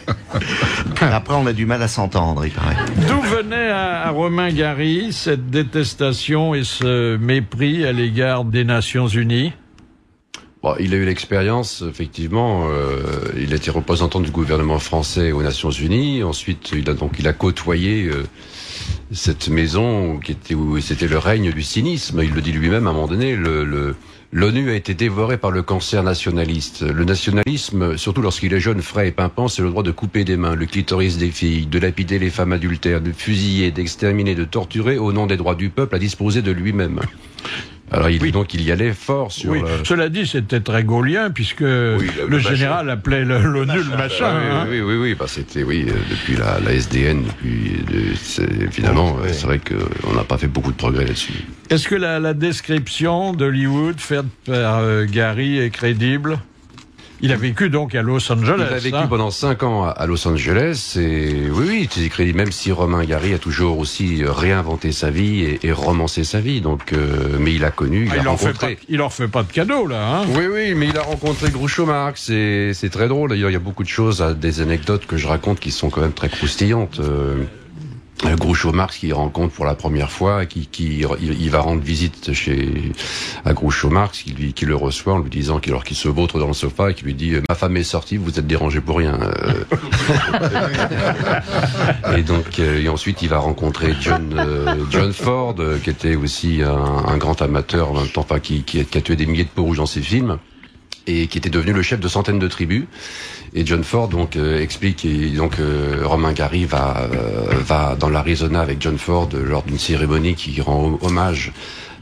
Après, on a du mal à s'entendre, il paraît. D'où venait à Romain Gary cette détestation et ce mépris à l'égard des Nations Unies? Bon, il a eu l'expérience, effectivement. Il était représentant du gouvernement français aux Nations Unies. Ensuite, il a côtoyé cette maison où c'était le règne du cynisme. Il le dit lui-même à un moment donné. L'ONU a été dévorée par le cancer nationaliste. Le nationalisme, surtout lorsqu'il est jeune, frais et pimpant, c'est le droit de couper des mains le clitoris des filles, de lapider les femmes adultères, de fusiller, d'exterminer, de torturer au nom des droits du peuple à disposer de lui-même. Alors donc il y allait fort sur. Oui. Cela dit, c'était très gaulien puisque le général appelait l'ONU le machin. Oui. Bah, c'était depuis la SDN, finalement, c'est vrai qu'on n'a pas fait beaucoup de progrès là-dessus. Est-ce que la description d'Hollywood faite par Gary est crédible? Il a vécu donc à Los Angeles. Il a vécu pendant 5 ans à Los Angeles et oui, c'est crédible, même si Romain Gary a toujours aussi réinventé sa vie et romancé sa vie. Donc, mais il a connu, il a rencontré. Il leur fait pas de cadeaux là. Hein. Oui, mais il a rencontré Groucho Marx et c'est très drôle. D'ailleurs, il y a beaucoup de choses, des anecdotes que je raconte qui sont quand même très croustillantes. Groucho Marx qui rencontre pour la première fois, il va rendre visite à Groucho Marx, qui le reçoit en lui disant qu'il se vautre dans le sofa et qui lui dit ma femme est sortie, vous êtes dérangé pour rien. Et donc et ensuite il va rencontrer John Ford, qui était aussi un grand amateur en même temps, qui a tué des milliers de peaux rouges dans ses films et qui était devenu le chef de centaines de tribus. Et John Ford explique, et donc Romain Gary va dans l'Arizona avec John Ford lors d'une cérémonie qui rend hommage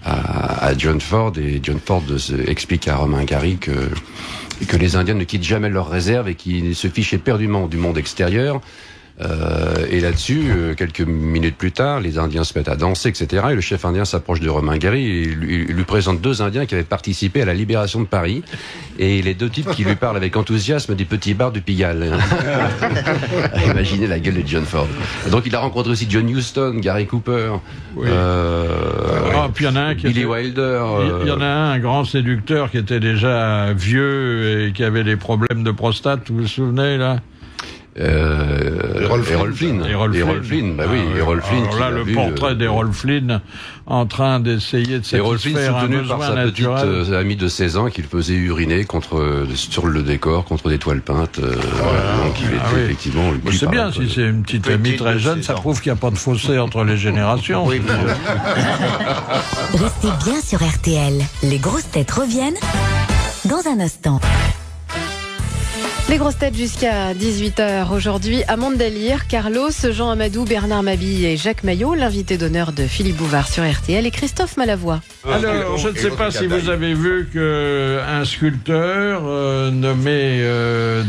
à John Ford, et John Ford explique à Romain Gary que les Indiens ne quittent jamais leurs réserves et qu'ils se fichent éperdument du monde extérieur. Et là-dessus, quelques minutes plus tard, les Indiens se mettent à danser, etc. Et le chef indien s'approche de Romain Gary et il lui présente 2 Indiens qui avaient participé à la libération de Paris. Et les 2 types qui lui parlent avec enthousiasme des petits bars du Pigalle. Imaginez la gueule de John Ford. Donc il a rencontré aussi John Huston, Gary Cooper, puis il y en a un Billy Wilder. Il y en a un grand séducteur qui était déjà vieux et qui avait des problèmes de prostate, vous vous souvenez là? Errol Flynn. Errol Flynn. Errol Flynn. Alors là, le portrait d'Errol Flynn en train d'essayer de satisfaire un besoin par sa naturel. petite amie de 16 ans qu'il faisait uriner sur le décor contre des toiles peintes. Donc il était effectivement. C'est bien si c'est une petite amie très jeune, ça prouve qu'il n'y a pas de fossé entre les générations. Restez bien sur RTL. Les grosses têtes reviennent dans un instant. Les grosses têtes jusqu'à 18h aujourd'hui. Amande Dalire, Carlos, Jean Amadou, Bernard Mabille et Jacques Maillot, l'invité d'honneur de Philippe Bouvard sur RTL et Christophe Malavoie. Alors, je ne sais pas si vous avez vu qu'un sculpteur nommé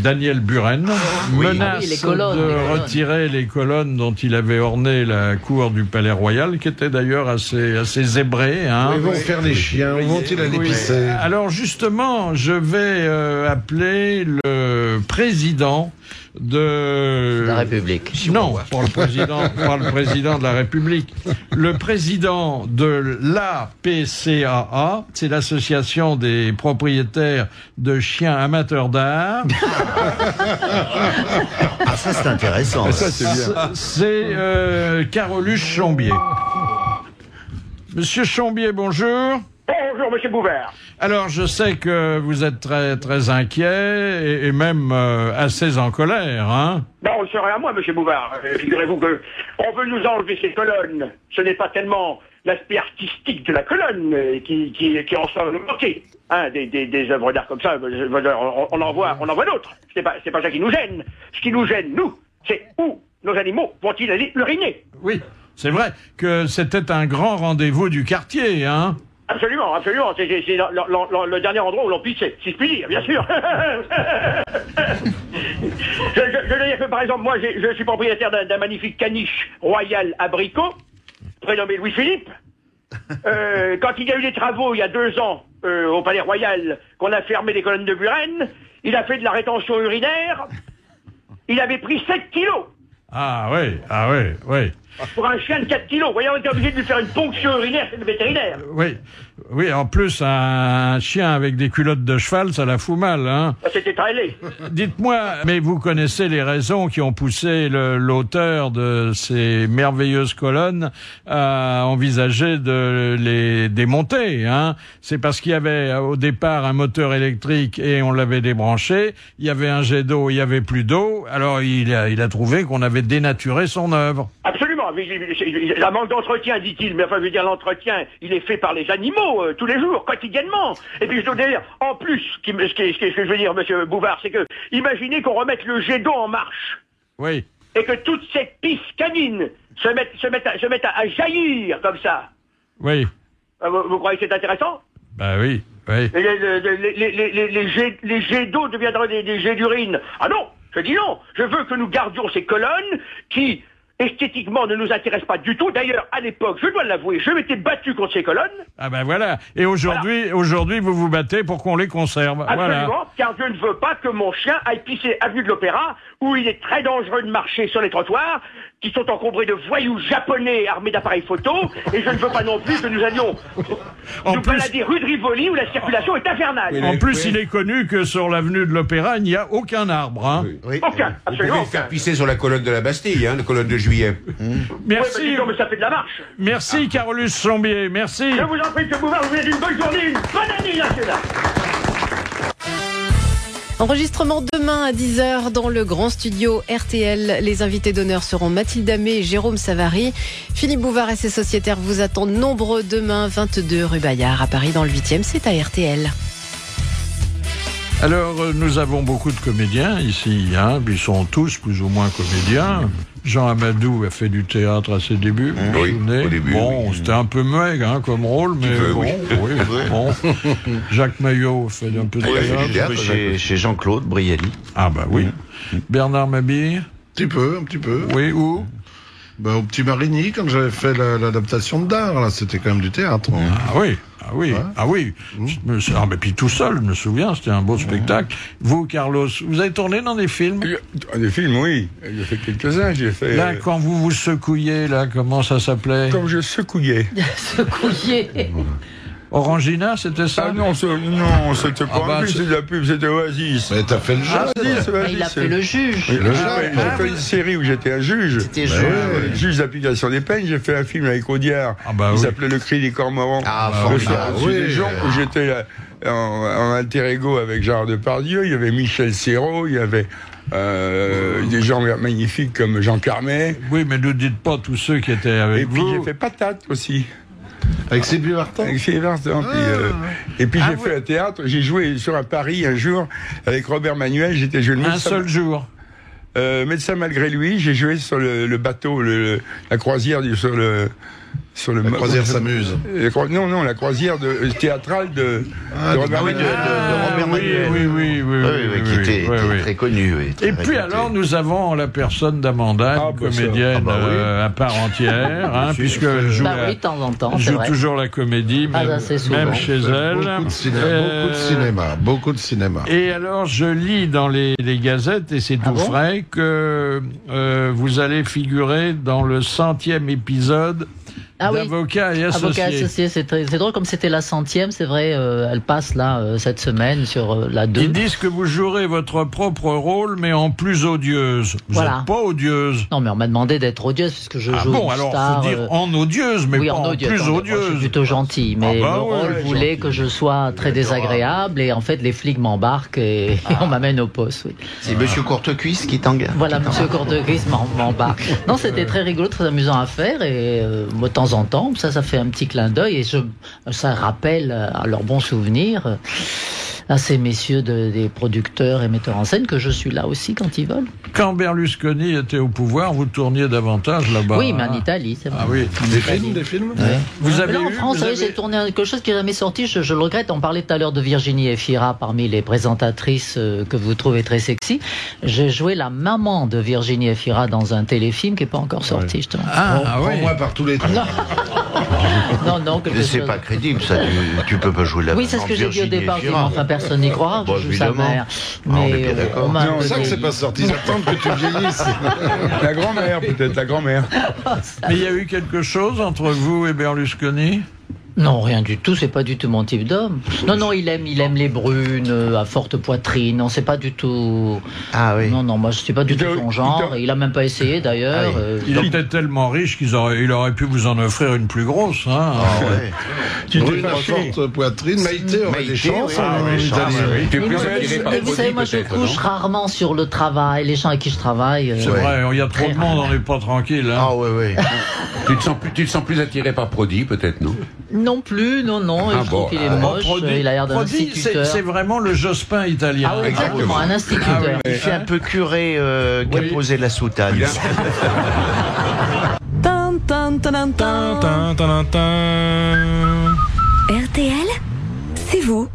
Daniel Buren menace de retirer les colonnes dont il avait orné la cour du Palais Royal, qui était d'ailleurs assez zébrée. Hein. Ils vont faire les chiens, où vont-ils aller pisser? Alors justement, je vais appeler le président de la République. Non, pas le président de la République. Le président de l'APCAA, c'est l'association des propriétaires de chiens amateurs d'art. Ah, ça c'est intéressant. Ça c'est bien. C'est Carolus Chambier. Monsieur Chambier, bonjour. Bonjour, monsieur Bouvard. Alors, je sais que vous êtes très, très inquiet et même assez en colère, hein? Non, on serait à moi, monsieur Bouvard. Figurez-vous que on veut nous enlever ces colonnes. Ce n'est pas tellement l'aspect artistique de la colonne qui en sort nous manquer. Hein, des œuvres d'art comme ça, on en voit d'autres. C'est pas ça qui nous gêne. Ce qui nous gêne, nous, c'est où nos animaux vont-ils aller uriner? Oui, c'est vrai que c'était un grand rendez-vous du quartier, hein? Absolument, absolument. C'est le dernier endroit où l'on pissait, si je puis dire, bien sûr. je veux dire que, par exemple, moi, je suis propriétaire d'un magnifique caniche royal abricot, prénommé Louis-Philippe. Quand il y a eu des travaux, il y a 2 ans, au Palais Royal, qu'on a fermé les colonnes de Buren, il a fait de la rétention urinaire. Il avait pris 7 kilos. Ah oui. Pour un chien de 4 kilos. Vous voyez, on était obligé de lui faire une ponction urinaire chez le vétérinaire. Oui, en plus, un chien avec des culottes de cheval, ça la fout mal, hein. C'était très laid. Dites-moi, mais vous connaissez les raisons qui ont poussé l'auteur de ces merveilleuses colonnes à envisager de les démonter, hein. C'est parce qu'il y avait au départ un moteur électrique et on l'avait débranché, il y avait un jet d'eau, il y avait plus d'eau, alors il a trouvé qu'on avait dénaturé son œuvre. Absolument. La manque d'entretien, dit-il, mais enfin, je veux dire, l'entretien, il est fait par les animaux, tous les jours, quotidiennement. Et puis, je dois dire, en plus, ce que je veux dire, monsieur Bouvard, c'est que, imaginez qu'on remette le jet d'eau en marche. Oui. Et que toute cette pisse canine se mette à jaillir, comme ça. Oui. Vous croyez que c'est intéressant? Ben oui. Et les jets d'eau deviendront des jets d'urine. Ah non, je dis non. Je veux que nous gardions ces colonnes qui, esthétiquement, ne nous intéressent pas du tout. D'ailleurs, à l'époque, je dois l'avouer, je m'étais battu contre ces colonnes. Ah ben voilà. Et aujourd'hui, vous vous battez pour qu'on les conserve. Absolument, voilà. Car je ne veux pas que mon chien aille pisser avenue de l'Opéra, où il est très dangereux de marcher sur les trottoirs, qui sont encombrés de voyous japonais armés d'appareils photo, et je ne veux pas non plus que nous allions balader rue de Rivoli, où la circulation est infernale. En plus, il est connu que sur l'avenue de l'Opéra, il n'y a aucun arbre. Hein. Aucun, absolument. Vous pouvez faire pisser sur la colonne de la Bastille, hein, la colonne de Juillet. Merci. Mais ça fait de la marche. Merci, Carolus Chambier. Merci. Je vous en prie, M. Bouvard, vous êtes une bonne journée, une bonne année nationale. Enregistrement demain à 10h dans le grand studio RTL. Les invités d'honneur seront Mathilde Amé et Jérôme Savary. Philippe Bouvard et ses sociétaires vous attendent nombreux demain, 22 rue Bayard à Paris dans le 8e. C'est à RTL. Alors, nous avons beaucoup de comédiens ici, hein, puis ils sont tous plus ou moins comédiens. Jean Amadou a fait du théâtre à ses débuts, vous vous souvenez? Au début, c'était un peu maigre hein, comme rôle, mais bon. Jacques Maillot fait un peu de théâtre. Chez Jean-Claude Brialy. Ah bah oui. Bernard Mabille? Un petit peu. Oui, où? Au Petit Marigny, quand j'avais fait l'adaptation de Dard, là, c'était quand même du théâtre. Ah oui. Mais puis tout seul, je me souviens, c'était un beau spectacle. Vous, Carlos, vous avez tourné dans des films? Des films, oui. J'ai fait quelques-uns. Là, quand vous vous secouiez, là, comment ça s'appelait? Comme je secouillais. Orangina, c'était ça? Ah non, c'était pas un c'était de la pub, c'était Oasis. Mais t'as fait le juge. Il a fait le juge. J'ai fait une série où j'étais un juge. C'était juge d'application des peines. J'ai fait un film avec Audiard qui s'appelait Le Cri des Cormorans. Des gens où j'étais en alter ego avec Gérard Depardieu. Il y avait Michel Serrault, il y avait des gens magnifiques comme Jean Carmet. Oui, mais ne dites pas tous ceux qui étaient avec vous. Et puis j'ai fait Patate aussi. Avec Sylvie Vartan. Avec Sylvie Vartan. Et puis j'ai fait un théâtre, j'ai joué sur un Paris un jour avec Robert Manuel, j'étais jeune médecin. Un seul jour. Médecin malgré lui, j'ai joué sur le bateau, la croisière la croisière s'amuse. Non, la croisière théâtrale de Robert Manuel. De Robert Manuel. Oui, qui était très connu. Et puis alors, nous avons la personne d'Amanda, une comédienne à part entière, hein, puisqu'elle joue, de temps en temps, joue toujours la comédie, même chez elle. Beaucoup de cinéma. Et alors, je lis dans les gazettes, et c'est tout frais, que vous allez figurer dans le 100e épisode d'Avocats et Associés. C'est drôle, comme c'était la 100e, c'est vrai, elle passe là cette semaine sur la 2. Ils disent que vous jouerez votre propre rôle, mais en plus odieuse. Vous n'êtes pas odieuse. Non, mais on m'a demandé d'être odieuse, puisque je joue une alors star, faut dire en odieuse, mais pas en plus odieuse. Moi, je suis plutôt gentil, mais le rôle voulait que je sois très désagréable, et en fait, les flics m'embarquent et on m'amène au poste. Oui. C'est Monsieur Courtecuisse qui t'engage. Voilà, Monsieur Courtecuisse m'embarque. Non, c'était très rigolo, très amusant à faire, et de temps en temps, ça fait un petit clin d'œil, et ça rappelle à leurs bons souvenirs à ces messieurs des producteurs et metteurs en scène que je suis là aussi quand ils veulent. Quand Berlusconi était au pouvoir, vous tourniez davantage là-bas. Oui, mais en Italie, c'est vrai. Ah oui, des films. Ouais. Vous avez en France, j'ai tourné quelque chose qui n'est jamais sorti, je le regrette. On parlait tout à l'heure de Virginie Efira parmi les présentatrices que vous trouvez très sexy. J'ai joué la maman de Virginie Efira dans un téléfilm qui n'est pas encore sorti, justement. Moi par tous les temps. Non, c'est pas crédible, ça. Tu peux pas jouer la maman. Oui, c'est ce que j'ai dit au départ. Enfin, personne n'y croira. Je joue sa mère. Mais c'est ça que c'est pas sorti. Ils attendent que tu vieillisses. La grand-mère, peut-être, la grand-mère. Mais il y a eu quelque chose entre vous et Berlusconi ? Non, rien du tout, c'est pas du tout mon type d'homme. Non, il aime les brunes, à forte poitrine, non, c'est pas du tout... Ah oui. Non, moi je suis pas du tout son genre, il a même pas essayé d'ailleurs. Il était tellement riche qu'il aurait pu vous en offrir une plus grosse, hein. Ah ouais. Brune à forte poitrine, Maïté aurait des chances. Vous savez, moi je couche rarement sur le travail, les gens avec qui je travaille. C'est vrai, il y a trop de monde, on n'est pas tranquille. Hein. Ah ouais. Tu te sens plus attiré par Prodi, peut-être, non? Non plus, non. Je trouve qu'il est moche, il a l'air d'un instituteur. C'est vraiment le Jospin italien. Ah oui, exactement, un instituteur. Il fait un peu curé qui a posé la soutane. RTL, c'est vous.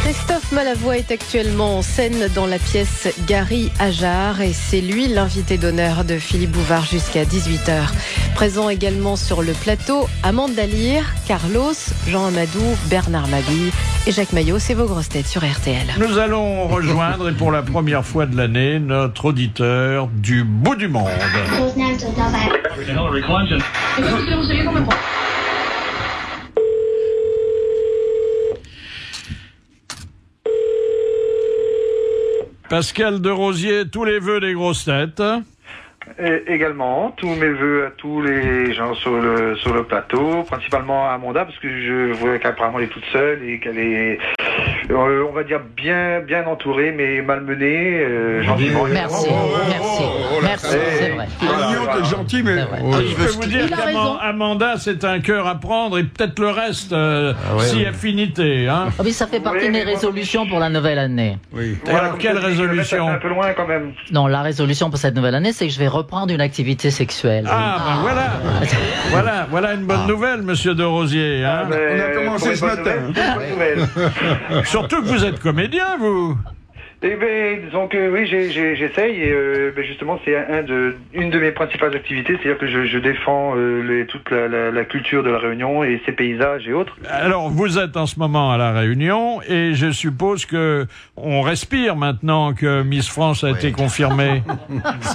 Christophe Malavoie est actuellement en scène dans la pièce Gary Ajar et c'est lui l'invité d'honneur de Philippe Bouvard jusqu'à 18h. Présent également sur le plateau, Amanda Lear, Carlos, Jean Amadou, Bernard Mabille et Jacques Maillot, c'est vos grosses têtes sur RTL. Nous allons rejoindre, et pour la première fois de l'année, notre auditeur du bout du monde. Pascal de Rosier, tous les vœux des grosses têtes. Et également, tous mes vœux à tous les gens sur le plateau, principalement à Amanda, parce que je vois qu'apparemment elle est toute seule et qu'elle est, on va dire, bien entourée, mais malmenée, gentiment. Merci, c'est vrai. T'es gentil, mais... Je peux vous dire qu'Amanda, c'est un cœur à prendre, et peut-être le reste, si affinité. Hein. Ah oui, ça fait partie de mes résolutions pour la nouvelle année. Oui. Alors, quelle résolution? Un peu loin, quand même. Non, la résolution pour cette nouvelle année, c'est que je vais reprendre une activité sexuelle. Voilà une bonne nouvelle, monsieur de Rosier. Hein. On a commencé ce matin. Surtout que vous êtes comédien, vous. Eh bien, disons que oui, j'essaye et justement c'est une de mes principales activités, c'est-à-dire que je défends toute la culture de la Réunion et ses paysages et autres. Alors vous êtes en ce moment à la Réunion et je suppose que on respire maintenant que Miss France a été confirmée.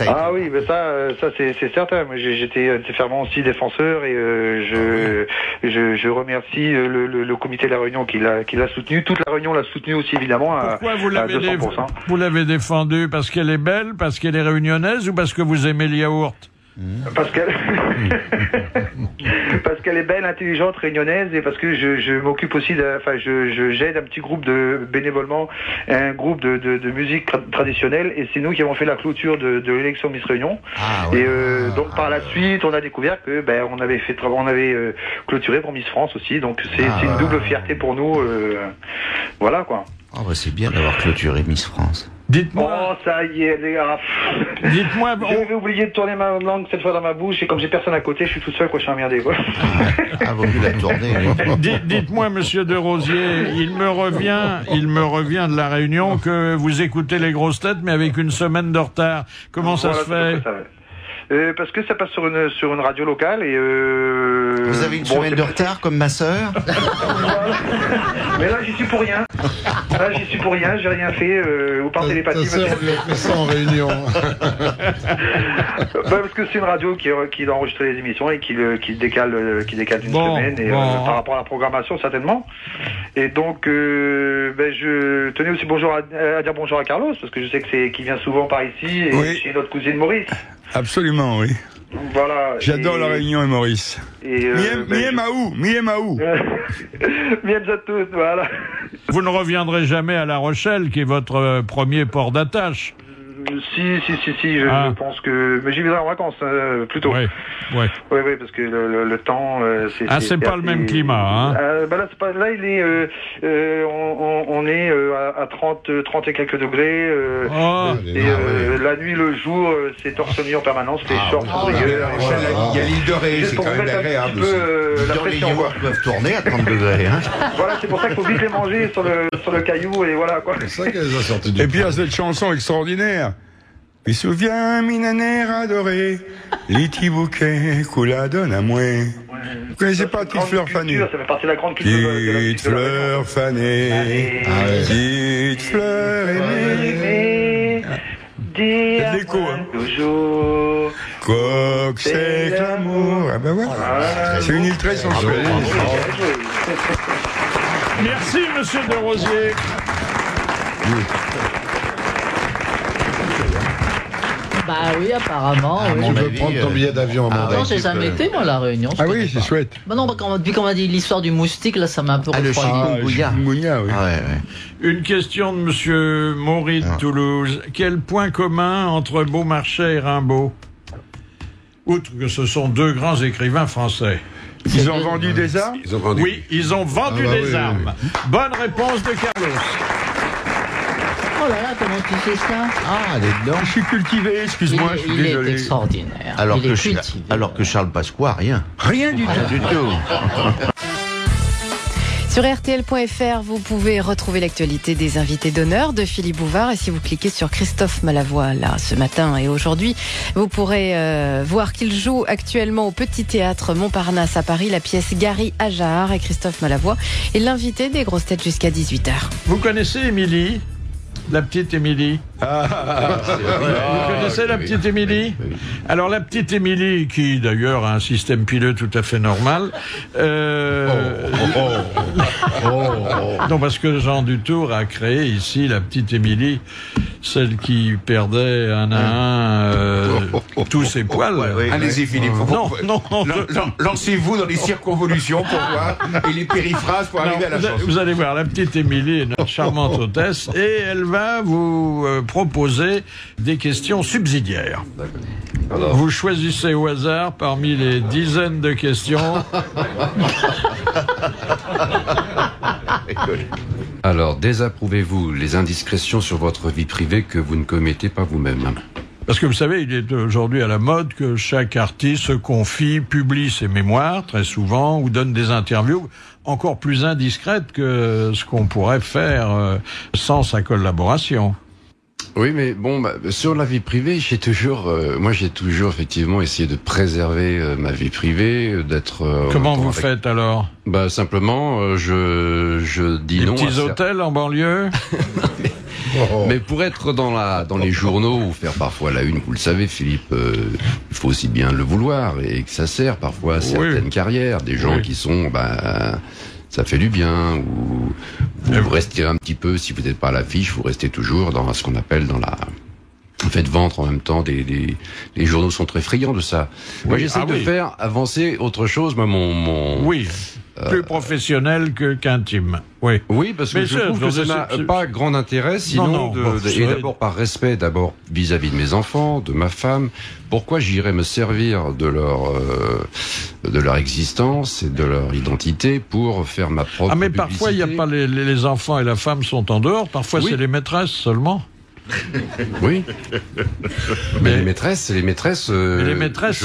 Ah oui, mais ça c'est certain. Moi j'étais fervent aussi défenseur et je remercie le comité de la Réunion qui l'a soutenu. Toute la Réunion l'a soutenu aussi évidemment. Pourquoi vous l'avez 200%. Vous l'avez défendue parce qu'elle est belle, parce qu'elle est réunionnaise ou parce que vous aimez le yaourt? Parce qu'elle est belle, intelligente, réunionnaise, et parce que je m'occupe aussi j'aide un petit groupe de bénévolement, un groupe de musique traditionnelle, et c'est nous qui avons fait la clôture de l'élection Miss Réunion. Donc par la suite, on a découvert que on avait clôturé pour Miss France aussi, donc c'est une double fierté pour nous. Voilà quoi. C'est bien d'avoir clôturé Miss France. Dites-moi. Oh, ça y est, les gars. Dites-moi. J'avais oublié de tourner ma langue cette fois dans ma bouche, et comme j'ai personne à côté, je suis tout seul, quoi, je suis emmerdé, quoi. Vaut mieux la tourner. Dites-moi, monsieur De Rosier, il me revient de la Réunion que vous écoutez les grosses têtes, mais avec une semaine de retard. Comment ça se fait? Parce que ça passe sur une radio locale et Vous avez une semaine de retard comme ma sœur. Mais là j'y suis pour rien. J'ai rien fait. Vous par télépathie. Ça en réunion. Parce que c'est une radio qui doit enregistrer les émissions et qui décale d'une semaine et par rapport à la programmation certainement. Et donc je tenais aussi à dire bonjour à Carlos, parce que je sais qu'il vient souvent par ici, et chez notre cousine Maurice. Absolument, oui. Voilà. J'adore la Réunion et Maurice. Miemaou. Miem à tous, voilà. Vous ne reviendrez jamais à La Rochelle, qui est votre premier port d'attache. Si, je pense que... Mais j'y viendrai en vacances, plutôt. Oui, parce que le temps... c'est pas le même climat, hein. Là, il est... on est à 30 et quelques degrés. La nuit, le jour, c'est torse nu en permanence, les shorts en rigueur. Il y a l'île de Ré, c'est quand même agréable. La pression, quoi. Peuvent tourner à 30 degrés, hein. Voilà, c'est pour ça qu'il faut vite les manger sur le caillou, et voilà, quoi. C'est ça qu'elle les a sortis du... Et puis il y a cette chanson extraordinaire. Me souviens, minanère adorée, les petits bouquets qu'on la donne à moi. Vous connaissez pas Petite Fleur Fanée? Ça fait partie de la grande culture. Petite Fleur Fanée, petite fleur aimée, dire l'écho, hein. Toujours. Quoi que c'est que l'amour. Ah ben voilà. C'est une île très sensuelle. Merci, monsieur De Rosier. Bah oui, apparemment. On veut prendre ton billet d'avion à mon Non, j'ai jamais été, moi, à La Réunion. Oui, c'est chouette. Bah non, depuis qu'on m'a dit l'histoire du moustique, là, ça m'a un peu refroidi. Le chikungunya, oui. Une question de monsieur Maury de Toulouse. Quel point commun entre Beaumarchais et Rimbaud? Outre que ce sont deux grands écrivains français. Ils ont vendu des armes? Oui, ils ont vendu des armes. Bonne réponse de Carlos. Oh là là, comment tu sais ça? Elle est dedans. Je suis cultivé, excuse-moi, je suis désolé. Il est extraordinaire. Alors que Charles Pasqua, rien. Rien du tout. Sur RTL.fr, vous pouvez retrouver l'actualité des invités d'honneur de Philippe Bouvard. Et si vous cliquez sur Christophe Malavoie, là, ce matin et aujourd'hui, vous pourrez voir qu'il joue actuellement au Petit Théâtre Montparnasse à Paris la pièce Gary Ajar. Et Christophe Malavoie est l'invité des grosses têtes jusqu'à 18h. Vous connaissez Émilie? La petite Émilie. Vous connaissez la petite Émilie? Alors la petite Émilie, qui d'ailleurs a un système pileux tout à fait normal. Non, parce que Jean Dutour a créé ici la petite Émilie, celle qui perdait un à un tous ses poils. Allez-y, Philippe. Non. Lancez-vous dans les circonvolutions pour voir et les périphrases pour arriver à la chanson. Vous allez voir, la petite Émilie est notre charmante hôtesse et elle va vous proposer des questions subsidiaires. Alors. Vous choisissez au hasard parmi les dizaines de questions. Alors, désapprouvez-vous les indiscrétions sur votre vie privée que vous ne commettez pas vous-même? Parce que vous savez, il est aujourd'hui à la mode que chaque artiste se confie, publie ses mémoires, très souvent, ou donne des interviews encore plus indiscrètes que ce qu'on pourrait faire sans sa collaboration. Oui, mais bon, sur la vie privée, j'ai toujours effectivement essayé de préserver ma vie privée, d'être... Comment vous faites alors? Simplement, je dis non. Des petits hôtels en banlieue? Mais pour être dans les journaux ou faire parfois la une, vous le savez, Philippe, il faut aussi bien le vouloir et que ça sert parfois à certaines carrières, des gens qui sont, ça fait du bien, ou vous restez un petit peu, si vous n'êtes pas à l'affiche, vous restez toujours dans ce qu'on appelle dans faites vendre en même temps les journaux sont très friands de ça. Moi, j'essaie de faire avancer autre chose. Moi, plus professionnel qu'intime. Oui, parce que je trouve que ça n'a pas grand intérêt, sinon et d'abord par respect, vis-à-vis de mes enfants, de ma femme. Pourquoi j'irais me servir de leur existence et de leur identité pour faire ma propre mais publicité. Parfois, il n'y a pas les enfants et la femme sont en dehors. Parfois, c'est les maîtresses seulement. Oui. Mais les maîtresses, ça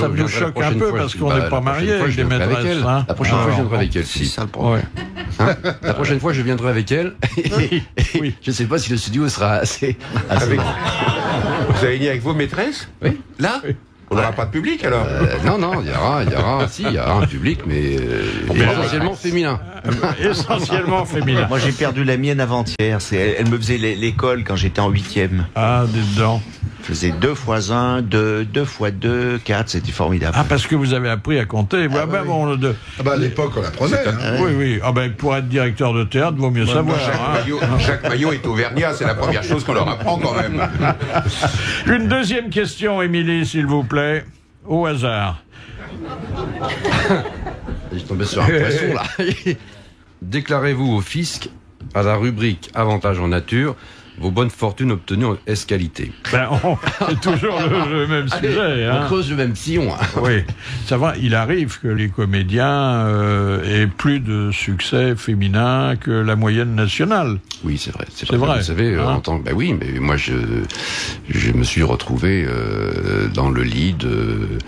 me choque un peu parce qu'on n'est pas mariés avec des maîtresses. La prochaine fois, je viendrai avec elle. C'est ça le problème. La prochaine fois, je viendrai avec elle. Oui. Je ne sais pas si le studio sera assez Vous allez venir avec vos maîtresses? Oui. Là? On n'aura pas de public alors? Non, il y aura un public, mais essentiellement féminin. Essentiellement féminin. Moi j'ai perdu la mienne avant-hier. Elle me faisait l'école quand j'étais en 8e. Ah, dedans. Je faisais 2 x 1, 2 x 2, 4, c'était formidable. Ah, parce que vous avez appris à compter. À l'époque, on l'apprenait. Oui. Pour être directeur de théâtre, vaut mieux savoir. Jacques Maillot est auvergnat, c'est la première chose qu'on leur apprend quand même. Une deuxième question, Émilie, s'il vous plaît, au hasard. J'ai tombé sur un poisson, là. Déclarez-vous au fisc, à la rubrique avantages en nature, vos bonnes fortunes obtenues en S-qualité. C'est toujours le même sujet. On creuse le même sillon. Oui, ça va. Il arrive que les comédiens aient plus de succès féminin que la moyenne nationale. Oui, c'est vrai. C'est vrai. Vous savez, en tant que... oui, mais moi, je me suis retrouvé dans le lit de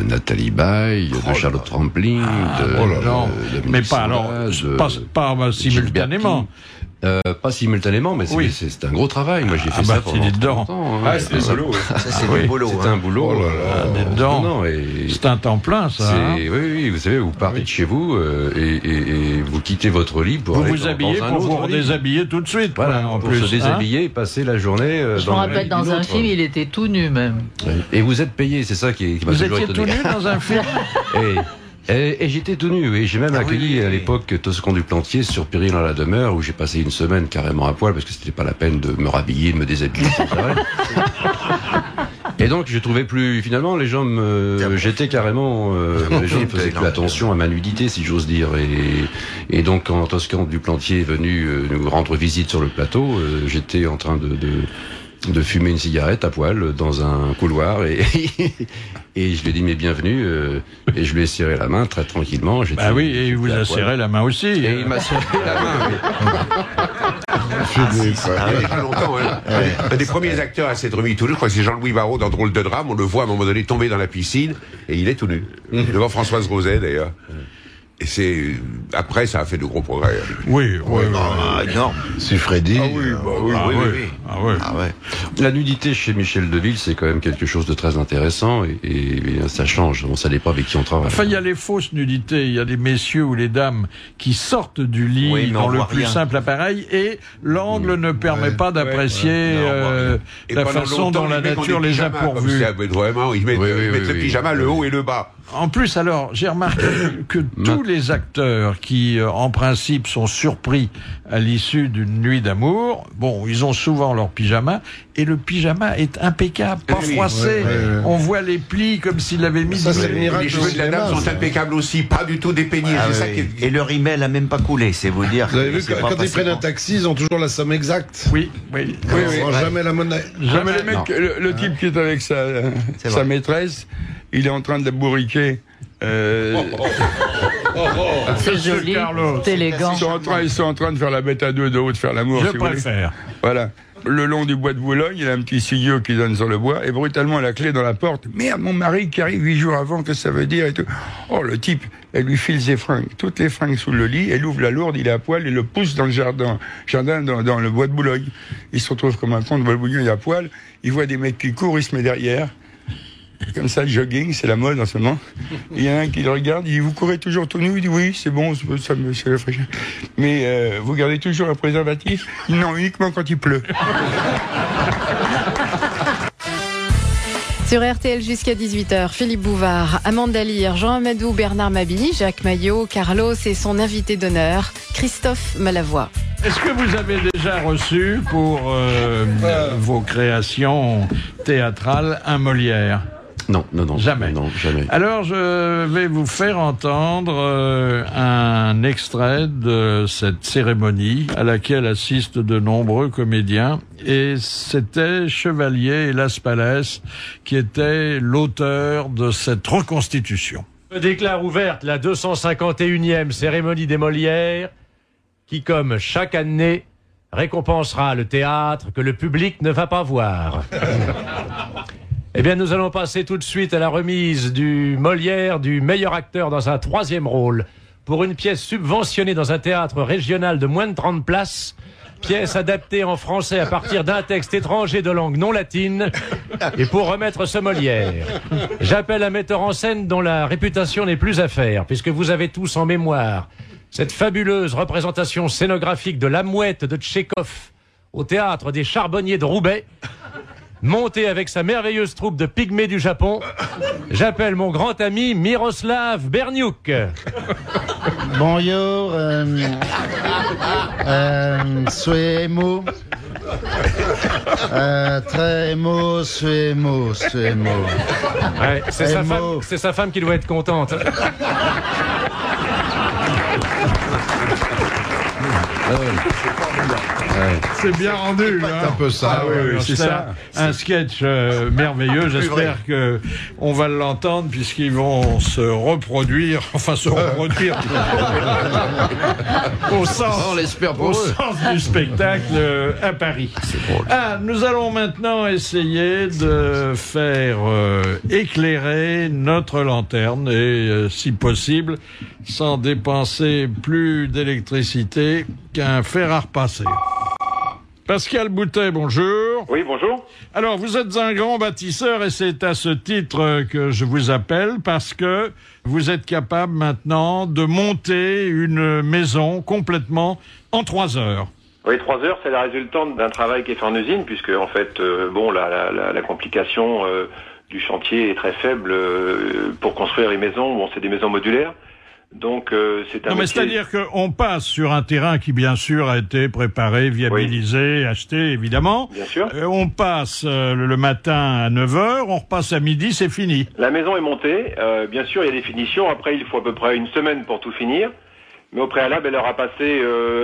Nathalie Baye, de Charlotte Trampling, mais pas simultanément. Pas simultanément, mais c'est un gros travail. Moi, j'ai fait ça pendant 30 ans. C'est un boulot. C'est un boulot. C'est un temps plein, ça. Oui, vous savez, vous partez de chez vous et vous quittez votre lit pour aller vous habiller pour vous redéshabiller tout de suite. Voilà, pour se déshabiller et passer la journée. Je me rappelle dans un film, il était tout nu même. Et vous êtes payé, c'est ça qui m'a toujours étonné. Vous étiez tout nu dans un film? Et j'étais tout nu, et j'ai même accueilli à l'époque Toscan du Plantier sur Péril dans la demeure, où j'ai passé une semaine carrément à poil, parce que c'était pas la peine de me rhabiller, de me déshabiller, c'est vrai. Et donc je trouvais plus, finalement les gens j'étais carrément, les gens ne faisaient plus attention à ma nudité, si j'ose dire, et donc quand Toscan du Plantier est venu nous rendre visite sur le plateau, j'étais en train de fumer une cigarette à poil dans un couloir et je lui ai dit mais bienvenue et je lui ai serré la main très tranquillement. Et il vous a serré la main aussi. Et il m'a serré la main. Pas longtemps, un des premiers acteurs à s'être remis tout nu, je crois que c'est Jean-Louis Barrault dans Drôle de drame. On le voit à un moment donné tomber dans la piscine et il est tout nu. Devant Françoise Roset d'ailleurs. Et après, ça a fait de gros progrès. Oui. Énorme. C'est Freddy. La nudité chez Michel Deville, c'est quand même quelque chose de très intéressant et ça change. On ne pas avec qui on travaille. Enfin, il y a les fausses nudités. Il y a des messieurs ou les dames qui sortent du lit dans le plus simple appareil et l'angle ne permet pas d'apprécier la façon dont la nature les a pourvus. Vraiment, ils mettent le pyjama, le haut et le bas. En plus, alors, j'ai remarqué que tous les acteurs qui, en principe, sont surpris à l'issue d'une nuit d'amour, ils ont souvent leur pyjama, et le pyjama est impeccable, pas froissé. On voit les plis comme s'il l'avait mis. Les cheveux de la dame sont impeccables aussi, pas du tout dépeignés. Et le rimel a même pas coulé, c'est vous dire. Vous avez vu quand ils prennent un taxi, ils ont toujours la somme exacte. Oui. Jamais la monnaie. Jamais le mec, le type qui est avec sa maîtresse, il est en train de la bourriquer. C'est joli, c'est élégant. Ils sont en train de faire la bête à deux, de haut, de faire l'amour. Je préfère. Voilà. Le long du bois de Boulogne, il y a un petit studio qui donne sur le bois, et brutalement la clé dans la porte. Merde, mon mari qui arrive 8 jours avant, que ça veut dire et tout. Oh, le type, elle lui file ses fringues, toutes les fringues sous le lit, elle ouvre la lourde, il est à poil, et le pousse dans le jardin dans le bois de Boulogne. Il se retrouve comme un con de bois de Boulogne, il est à poil, il voit des mecs qui courent, il se met derrière. Comme ça, le jogging, c'est la mode en ce moment. Il y en a un qui le regarde, il dit, vous courez toujours tout nu? Il dit, oui, c'est bon, ça me rafraîchit. Mais vous gardez toujours un préservatif? Non, uniquement quand il pleut. Sur RTL jusqu'à 18h, Philippe Bouvard, Amanda Lear, Jean Amadou, Bernard Mabille, Jacques Maillot, Carlos et son invité d'honneur, Christophe Malavoie. Est-ce que vous avez déjà reçu pour vos créations théâtrales un Molière ? Non. Jamais. Non, jamais. Alors, je vais vous faire entendre un extrait de cette cérémonie à laquelle assistent de nombreux comédiens. Et c'était Chevalier et Las Palais qui était l'auteur de cette reconstitution. Je déclare ouverte la 251e cérémonie des Molières qui, comme chaque année, récompensera le théâtre que le public ne va pas voir. Eh bien, nous allons passer tout de suite à la remise du Molière du meilleur acteur dans un 3e rôle pour une pièce subventionnée dans un théâtre régional de moins de 30 places, pièce adaptée en français à partir d'un texte étranger de langue non latine, et pour remettre ce Molière, j'appelle un metteur en scène dont la réputation n'est plus à faire, puisque vous avez tous en mémoire cette fabuleuse représentation scénographique de La Mouette de Tchekhov au théâtre des Charbonniers de Roubaix, monté avec sa merveilleuse troupe de pygmées du Japon. J'appelle mon grand ami Miroslav Berniuk. Bonjour, suemo. Très émo, suemo. Ouais, c'est sa femme qui doit être contente. C'est bien rendu, hein. C'est un peu ça. Oui, c'est ça. Un sketch merveilleux. J'espère que on va l'entendre puisqu'ils vont se reproduire au sens du spectacle à Paris. Nous allons maintenant essayer de faire éclairer notre lanterne et, si possible, sans dépenser plus d'électricité qu'un fer à repasser. Pascal Boutet, bonjour. Oui, bonjour. Alors, vous êtes un grand bâtisseur et c'est à ce titre que je vous appelle parce que vous êtes capable maintenant de monter une maison complètement en 3 heures. Oui, 3 heures, c'est la résultante d'un travail qui est fait en usine puisque, en fait, la complication du chantier est très faible pour construire les maisons. Bon, c'est des maisons modulaires. Donc, c'est un métier... c'est-à-dire qu'on passe sur un terrain qui, bien sûr, a été préparé, viabilisé, acheté, évidemment. Bien sûr. On passe le matin à 9h, on repasse à midi, c'est fini. La maison est montée. Bien sûr, il y a des finitions. Après, il faut à peu près une semaine pour tout finir. Mais au préalable, elle aura passé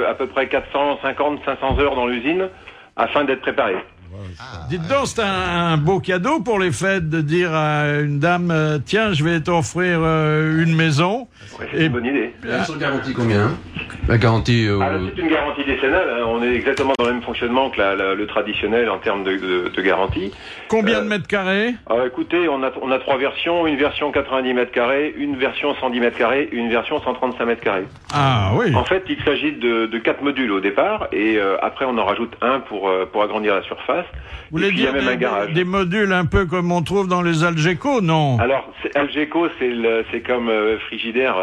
à peu près 450-500 heures dans l'usine afin d'être préparée. Dites donc, c'est un beau cadeau pour les fêtes de dire à une dame tiens, je vais t'offrir une maison. Ouais, c'est une bonne idée. Ils sont garantis combien? La garantie... c'est une garantie décennale. Hein. On est exactement dans le même fonctionnement que le traditionnel en termes de garantie. Combien de mètres carrés? Écoutez, on a 3 versions. Une version 90 mètres carrés, une version 110 mètres carrés, une version 135 mètres carrés. Ah oui. En fait, il s'agit de 4 modules au départ et après on en rajoute un pour agrandir la surface. Vous voulez dire des modules un peu comme on trouve dans les Algeco, non? Alors, Algeco, c'est comme Frigidaire.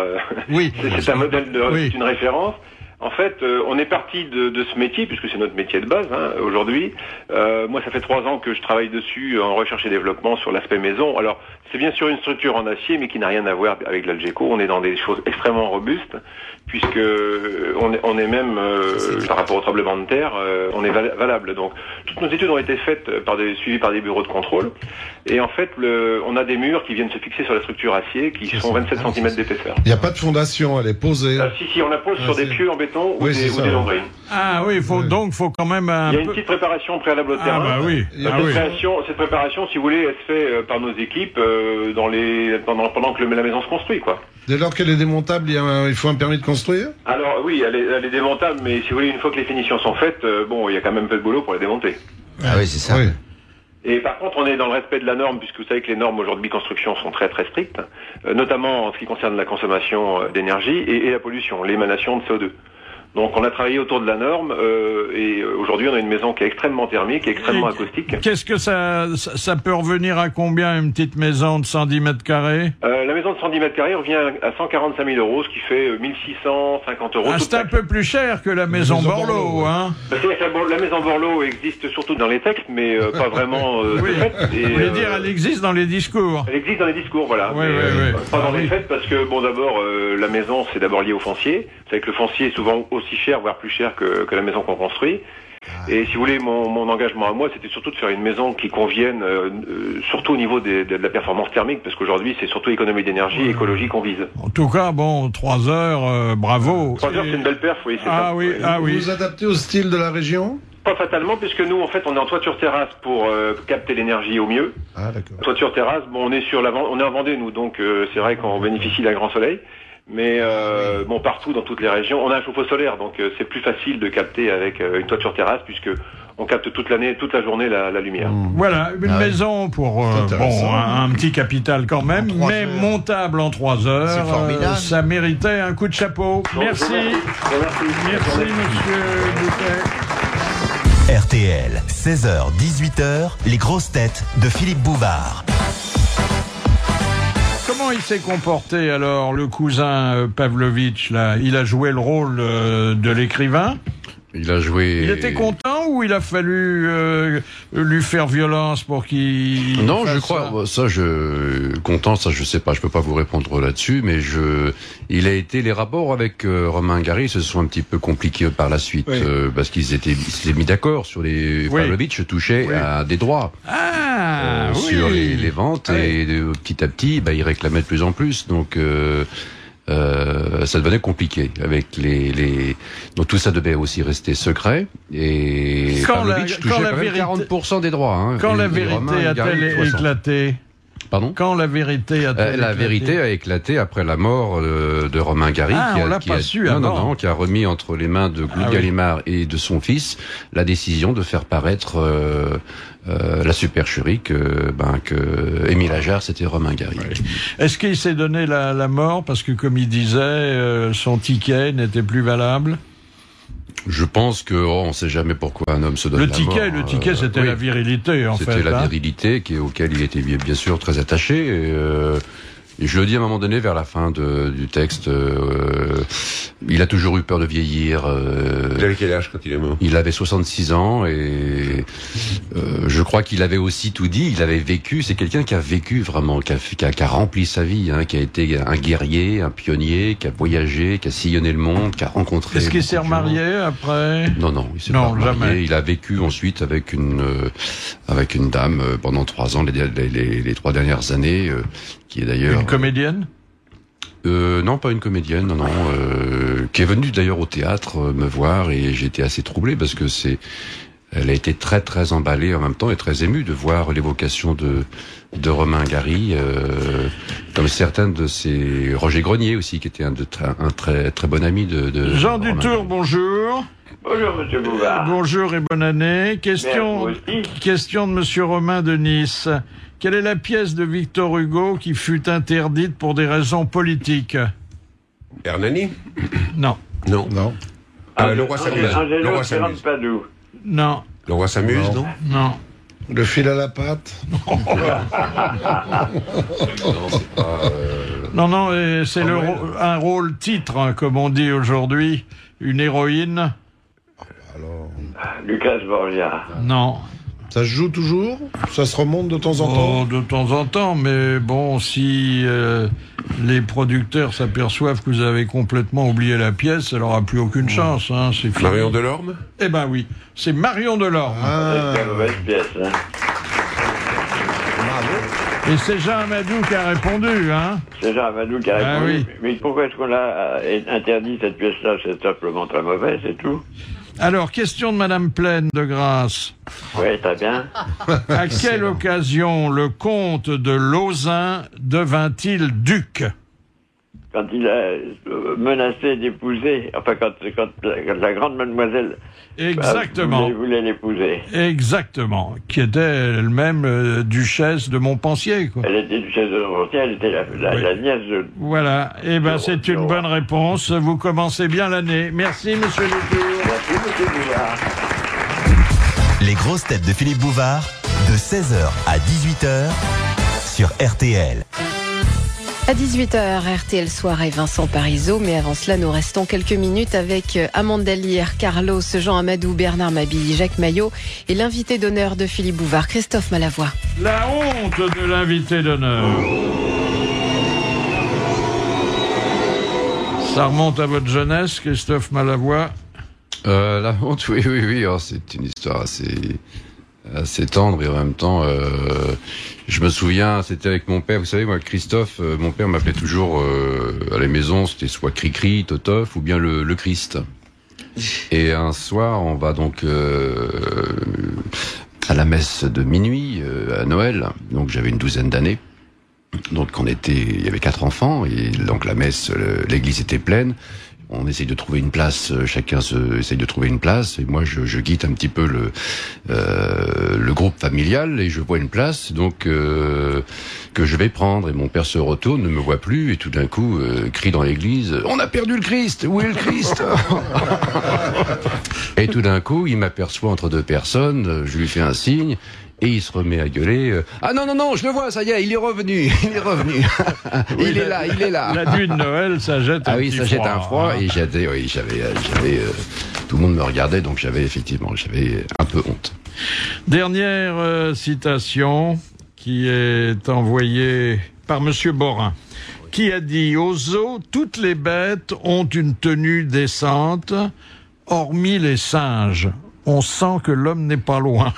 Oui. c'est un modèle c'est une référence. En fait, on est parti de ce métier, puisque c'est notre métier de base aujourd'hui. Moi, ça fait 3 ans que je travaille dessus en recherche et développement sur l'aspect maison. Alors, c'est bien sûr une structure en acier, mais qui n'a rien à voir avec l'Algeco. On est dans des choses extrêmement robustes, puisque on est même, par rapport au tremblement de terre, on est valable. Donc, toutes nos études ont été faites suivies par des bureaux de contrôle. Et en fait, on a des murs qui viennent se fixer sur la structure acier, qui sont 27 cm d'épaisseur. Il n'y a pas de fondation, elle est posée. Si, on la pose sur des pieux en béton ou des lombrines. Ah oui, faut quand même il y a une petite préparation préalable au terrain. Ah bah oui. Cette préparation, si vous voulez, elle se fait par nos équipes pendant que la maison se construit, quoi. Dès lors qu'elle est démontable, il faut un permis de construire? Alors oui, elle est démontable, mais si vous voulez, une fois que les finitions sont faites, il y a quand même un peu de boulot pour les démonter. Ah oui, c'est ça. Oui. Et par contre, on est dans le respect de la norme, puisque vous savez que les normes aujourd'hui construction sont très très strictes, notamment en ce qui concerne la consommation d'énergie et la pollution, l'émanation de CO2. Donc on a travaillé autour de la norme et aujourd'hui on a une maison qui est extrêmement thermique, qui est extrêmement acoustique. Qu'est-ce que ça peut revenir à combien une petite maison de 110 mètres carrés? La maison de 110 mètres carrés revient à 145 000 €, ce qui fait 1650 €. C'est un peu plus cher que la maison Borloo, hein? La maison Borloo existe surtout dans les textes, mais pas vraiment de fait. Vous voulez dire, elle existe dans les discours? Elle existe dans les discours, voilà. Oui. Pas dans les faits, parce que d'abord la maison c'est d'abord lié au foncier. Vous savez que le foncier est souvent aussi cher, voire plus cher que la maison qu'on construit. Et si vous voulez, mon engagement à moi, c'était surtout de faire une maison qui convienne, surtout au niveau de la performance thermique, parce qu'aujourd'hui, c'est surtout économie d'énergie et écologie qu'on vise. En tout cas, bon, 3 heures, bravo. 3 heures, c'est une belle perf, oui. C'est ça. Oui, Vous vous adaptez au style de la région? Pas fatalement, puisque nous, en fait, on est en toiture-terrasse pour capter l'énergie au mieux. Ah, d'accord. Toiture-terrasse, bon, on est en Vendée, nous, donc c'est vrai qu'on bénéficie d'un grand soleil. Mais bon, partout dans toutes les régions, on a un chauffe-eau solaire, donc c'est plus facile de capter avec une toiture terrasse puisque on capte toute l'année, toute la journée la lumière. Voilà, une maison pour un petit capital quand même, mais montable en 3 heures. C'est formidable. Ça méritait un coup de chapeau. Merci. Merci, monsieur Boutet. RTL, 16h-18h, les grosses têtes de Philippe Bouvard. Comment il s'est comporté alors, le cousin Pavlovitch là? Il a joué le rôle de l'écrivain? Il a joué... Il était content ou il a fallu lui faire violence pour qu'il... Non, je crois... Content, ça je sais pas, je peux pas vous répondre là-dessus, mais il a été... Les rapports avec Romain Gary se sont un petit peu compliqués par la suite, oui. Parce qu'ils s'étaient mis d'accord sur les... Oui. Pavlovitch touchait à des droits sur les ventes, et petit à petit, il réclamait de plus en plus, donc... ça devenait compliqué avec donc tout ça devait aussi rester secret et Pavlovitch touchait quand même 40% des droits. Quand la vérité a-t-elle éclaté? Pardon? Quand la vérité a-t-elle éclaté? La vérité a éclaté après la mort de Romain Gary, qui a remis entre les mains de Claude Gallimard et de son fils la décision de faire paraître la supercherie que Émile Ajar, c'était Romain Gary. Oui. Est-ce qu'il s'est donné la mort parce que, comme il disait, son ticket n'était plus valable? Je pense que on ne sait jamais pourquoi un homme se donne la mort. Le ticket, c'était la virilité, en fait. C'était la virilité auquel il était bien sûr très attaché. Et je le dis à un moment donné, vers la fin du texte, il a toujours eu peur de vieillir. Il avait quel âge quand il est mort? Il avait 66 ans et je crois qu'il avait aussi tout dit. Il avait vécu, c'est quelqu'un qui a vécu vraiment, qui a rempli sa vie, qui a été un guerrier, un pionnier, qui a voyagé, qui a sillonné le monde, qui a rencontré... Est-ce qu'il s'est remarié après? Non, il s'est pas remarié. Jamais. Il a vécu ensuite avec une dame pendant 3 ans, les 3 dernières années, qui est d'ailleurs... Une comédienne? Non, pas une comédienne, non, qui est venue d'ailleurs au théâtre me voir et j'étais assez troublé parce que elle a été très très emballée en même temps et très émue de voir l'évocation de Romain Gary, comme certains de ses... Roger Grenier aussi, qui était un très très bon ami de Jean Dutour, bonjour. Bonjour, monsieur Bouvard. Bonjour et bonne année. Question de monsieur Romain de Nice. Quelle est la pièce de Victor Hugo qui fut interdite pour des raisons politiques? Hernani? Non. Le roi s'amuse. Le roi s'amuse. Non. Le roi s'amuse, non? Non. Le fil à la patte? Non, c'est un rôle titre, comme on dit aujourd'hui. Une héroïne. Lucas Borgia. Non. Ça se joue toujours? Ça se remonte de temps en temps? De temps en temps, mais bon, si les producteurs s'aperçoivent que vous avez complètement oublié la pièce, elle n'aura plus aucune chance. C'est fini. Marion Delorme? Eh ben oui, c'est Marion Delorme. C'est une mauvaise pièce. Et c'est Jean Amadou qui a répondu, C'est Jean Amadou qui a répondu. Oui. Mais pourquoi est-ce qu'on a interdit cette pièce-là? C'est simplement très mauvais, c'est tout. Alors, question de Madame Plaine de Grasse. Oui, très bien. À quelle occasion le comte de Lauzun devint-il duc? Quand il a menacé d'épouser, enfin quand la grande mademoiselle voulait l'épouser. Exactement, qui était elle-même duchesse de Montpensier, quoi. Elle était duchesse de Montpensier, elle était la nièce de... Voilà, c'est une bonne réponse, vous commencez bien l'année. Merci, monsieur Dutour. Merci, monsieur Bouvard. Les grosses têtes de Philippe Bouvard, de 16h à 18h, sur RTL. À 18h, RTL Soirée, Vincent Parisot. Mais avant cela, nous restons quelques minutes avec Amanda Lear, Carlos, Jean Amadou, Bernard Mabille, Jacques Maillot et l'invité d'honneur de Philippe Bouvard, Christophe Malavoie. La honte de l'invité d'honneur. Ça remonte à votre jeunesse, Christophe Malavoie? La honte, oui. Alors, c'est une histoire assez tendre et en même temps, je me souviens, c'était avec mon père. Vous savez, moi, Christophe, mon père m'appelait toujours à la maison, c'était soit Cricri, Totof ou bien le Christ. Et un soir, on va donc à la messe de minuit à Noël. Donc j'avais une 12aine d'années. Donc il y avait 4 enfants et donc la messe, l'église était pleine. On essaye de trouver une place, chacun essaye de trouver une place, et moi je guide un petit peu le groupe familial, et je vois une place donc que je vais prendre, et mon père se retourne, ne me voit plus, et tout d'un coup crie dans l'église « On a perdu le Christ, où est le Christ ?» Et tout d'un coup, il m'aperçoit entre 2 personnes, je lui fais un signe, et il se remet à gueuler ah non, je le vois, ça y est, il est revenu. Oui, il est là. La nuit de Noël, ça jette un petit froid. Ah oui, ça jette un froid, et j'avais tout le monde me regardait, donc j'avais un peu honte. Dernière citation qui est envoyée par Monsieur Borin, qui a dit: au zoo, toutes les bêtes ont une tenue décente, hormis les singes. On sent que l'homme n'est pas loin.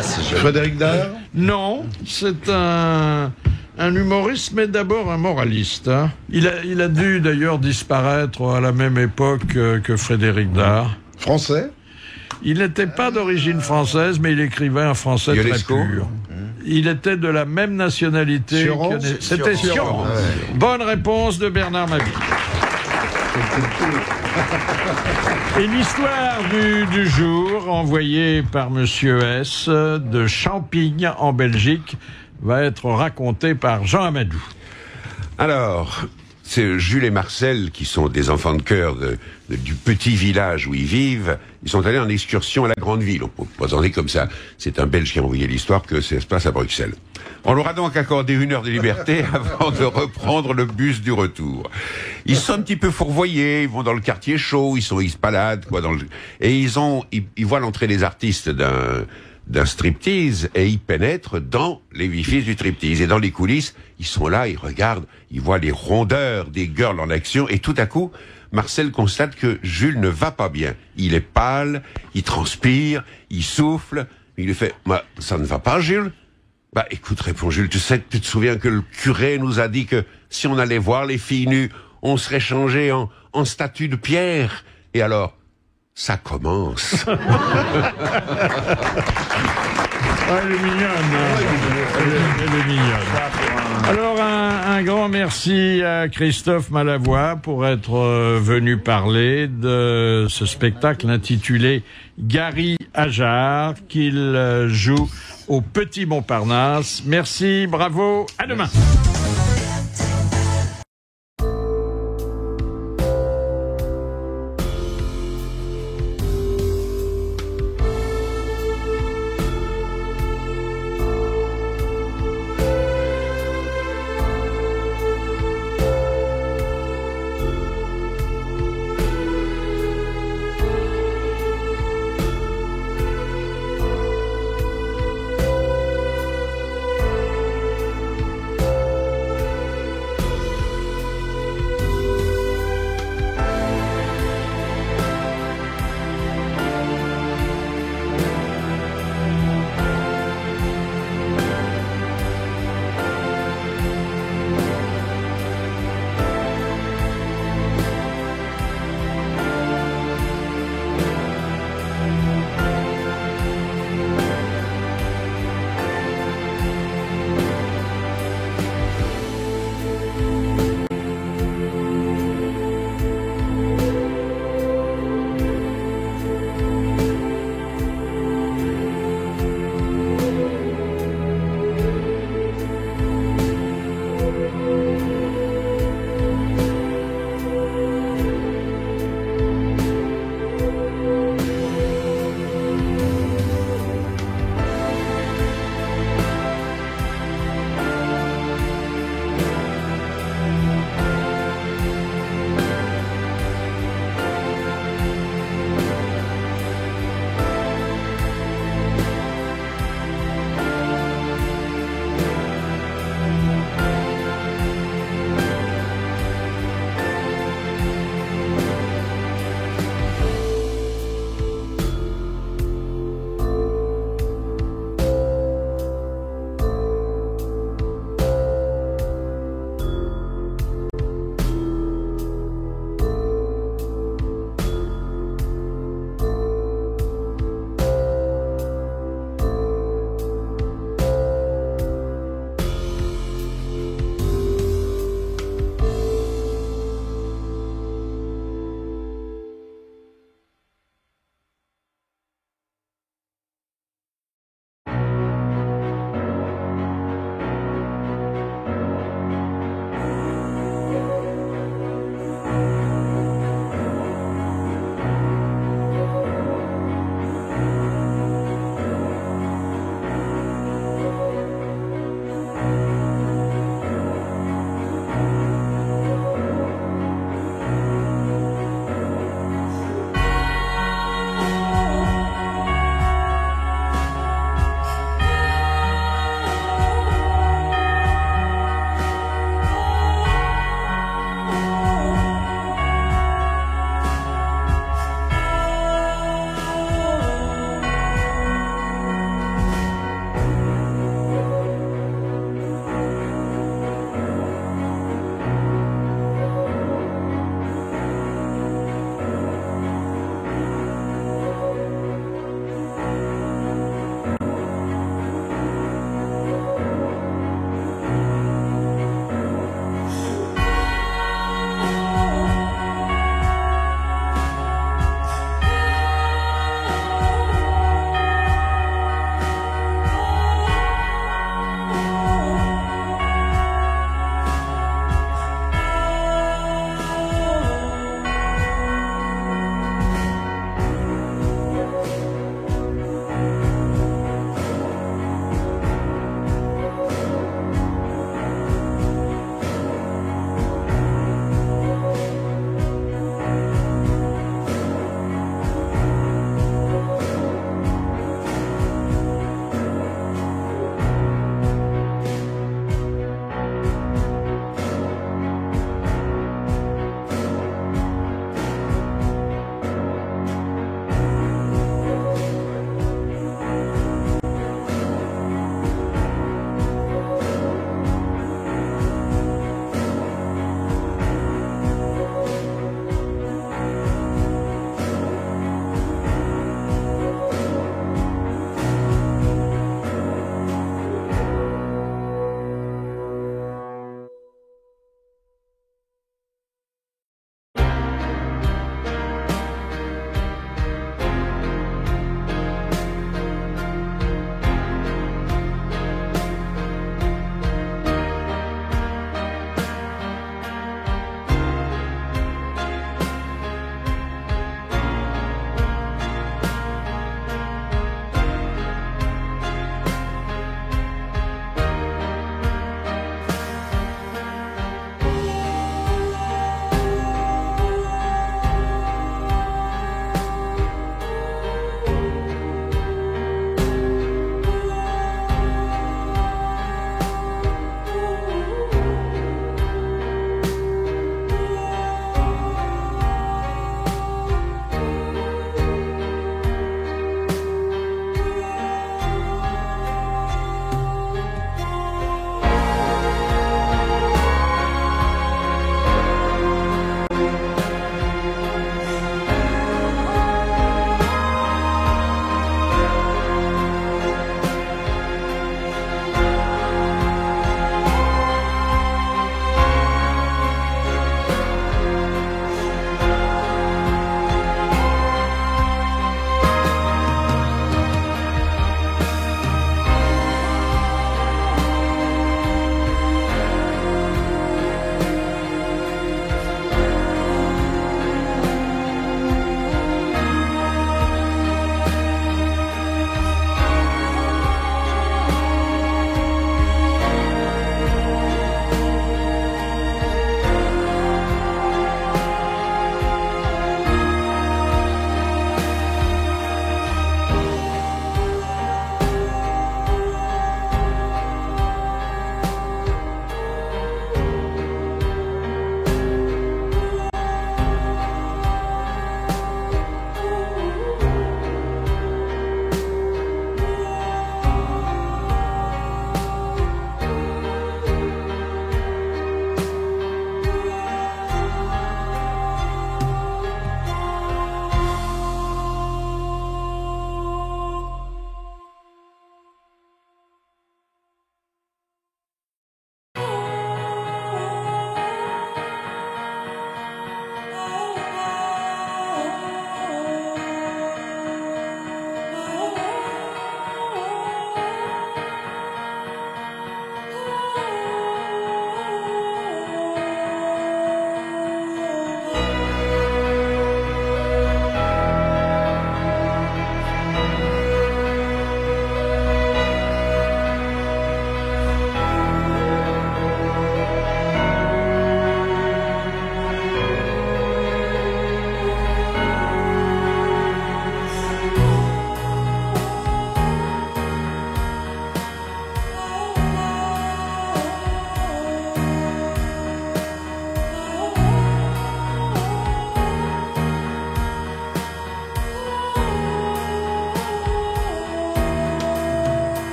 C'est Frédéric Dard? Non, c'est un humoriste, mais d'abord un moraliste. Hein. Il a dû d'ailleurs disparaître à la même époque que Frédéric Dard. Français? Il n'était pas d'origine française, mais il écrivait un français Ionesco. très pur. Il était de la même nationalité. C'était Sioran. Ouais. Bonne réponse de Bernard Mabille. Et l'histoire du jour, envoyée par Monsieur S. de Champigny en Belgique, va être racontée par Jean Amadou. Alors, c'est Jules et Marcel, qui sont des enfants de cœur du petit village où ils vivent. Ils sont allés en excursion à la grande ville. On peut présenter comme ça. C'est un Belge qui a envoyé l'histoire que ça se passe à Bruxelles. On leur a donc accordé 1 heure de liberté avant de reprendre le bus du retour. Ils sont un petit peu fourvoyés, ils vont dans le quartier chaud, ils se baladent, quoi, et ils voient l'entrée des artistes d'un striptease, et ils pénètrent dans l'édifice du striptease. Et dans les coulisses, ils sont là, ils regardent, ils voient les rondeurs des girls en action, et tout à coup, Marcel constate que Jules ne va pas bien. Il est pâle, il transpire, il souffle, il lui fait « ça ne va pas, Jules ?» Bah, écoute, répond Jules, tu te souviens que le curé nous a dit que si on allait voir les filles nues, on serait changé en statue de pierre. Et alors, ça commence. Elle est mignonne. Elle est mignonne. Alors, un grand merci à Christophe Malavoie pour être venu parler de ce spectacle intitulé Gary Ajar, qu'il joue au Petit Montparnasse. Merci, bravo, à demain.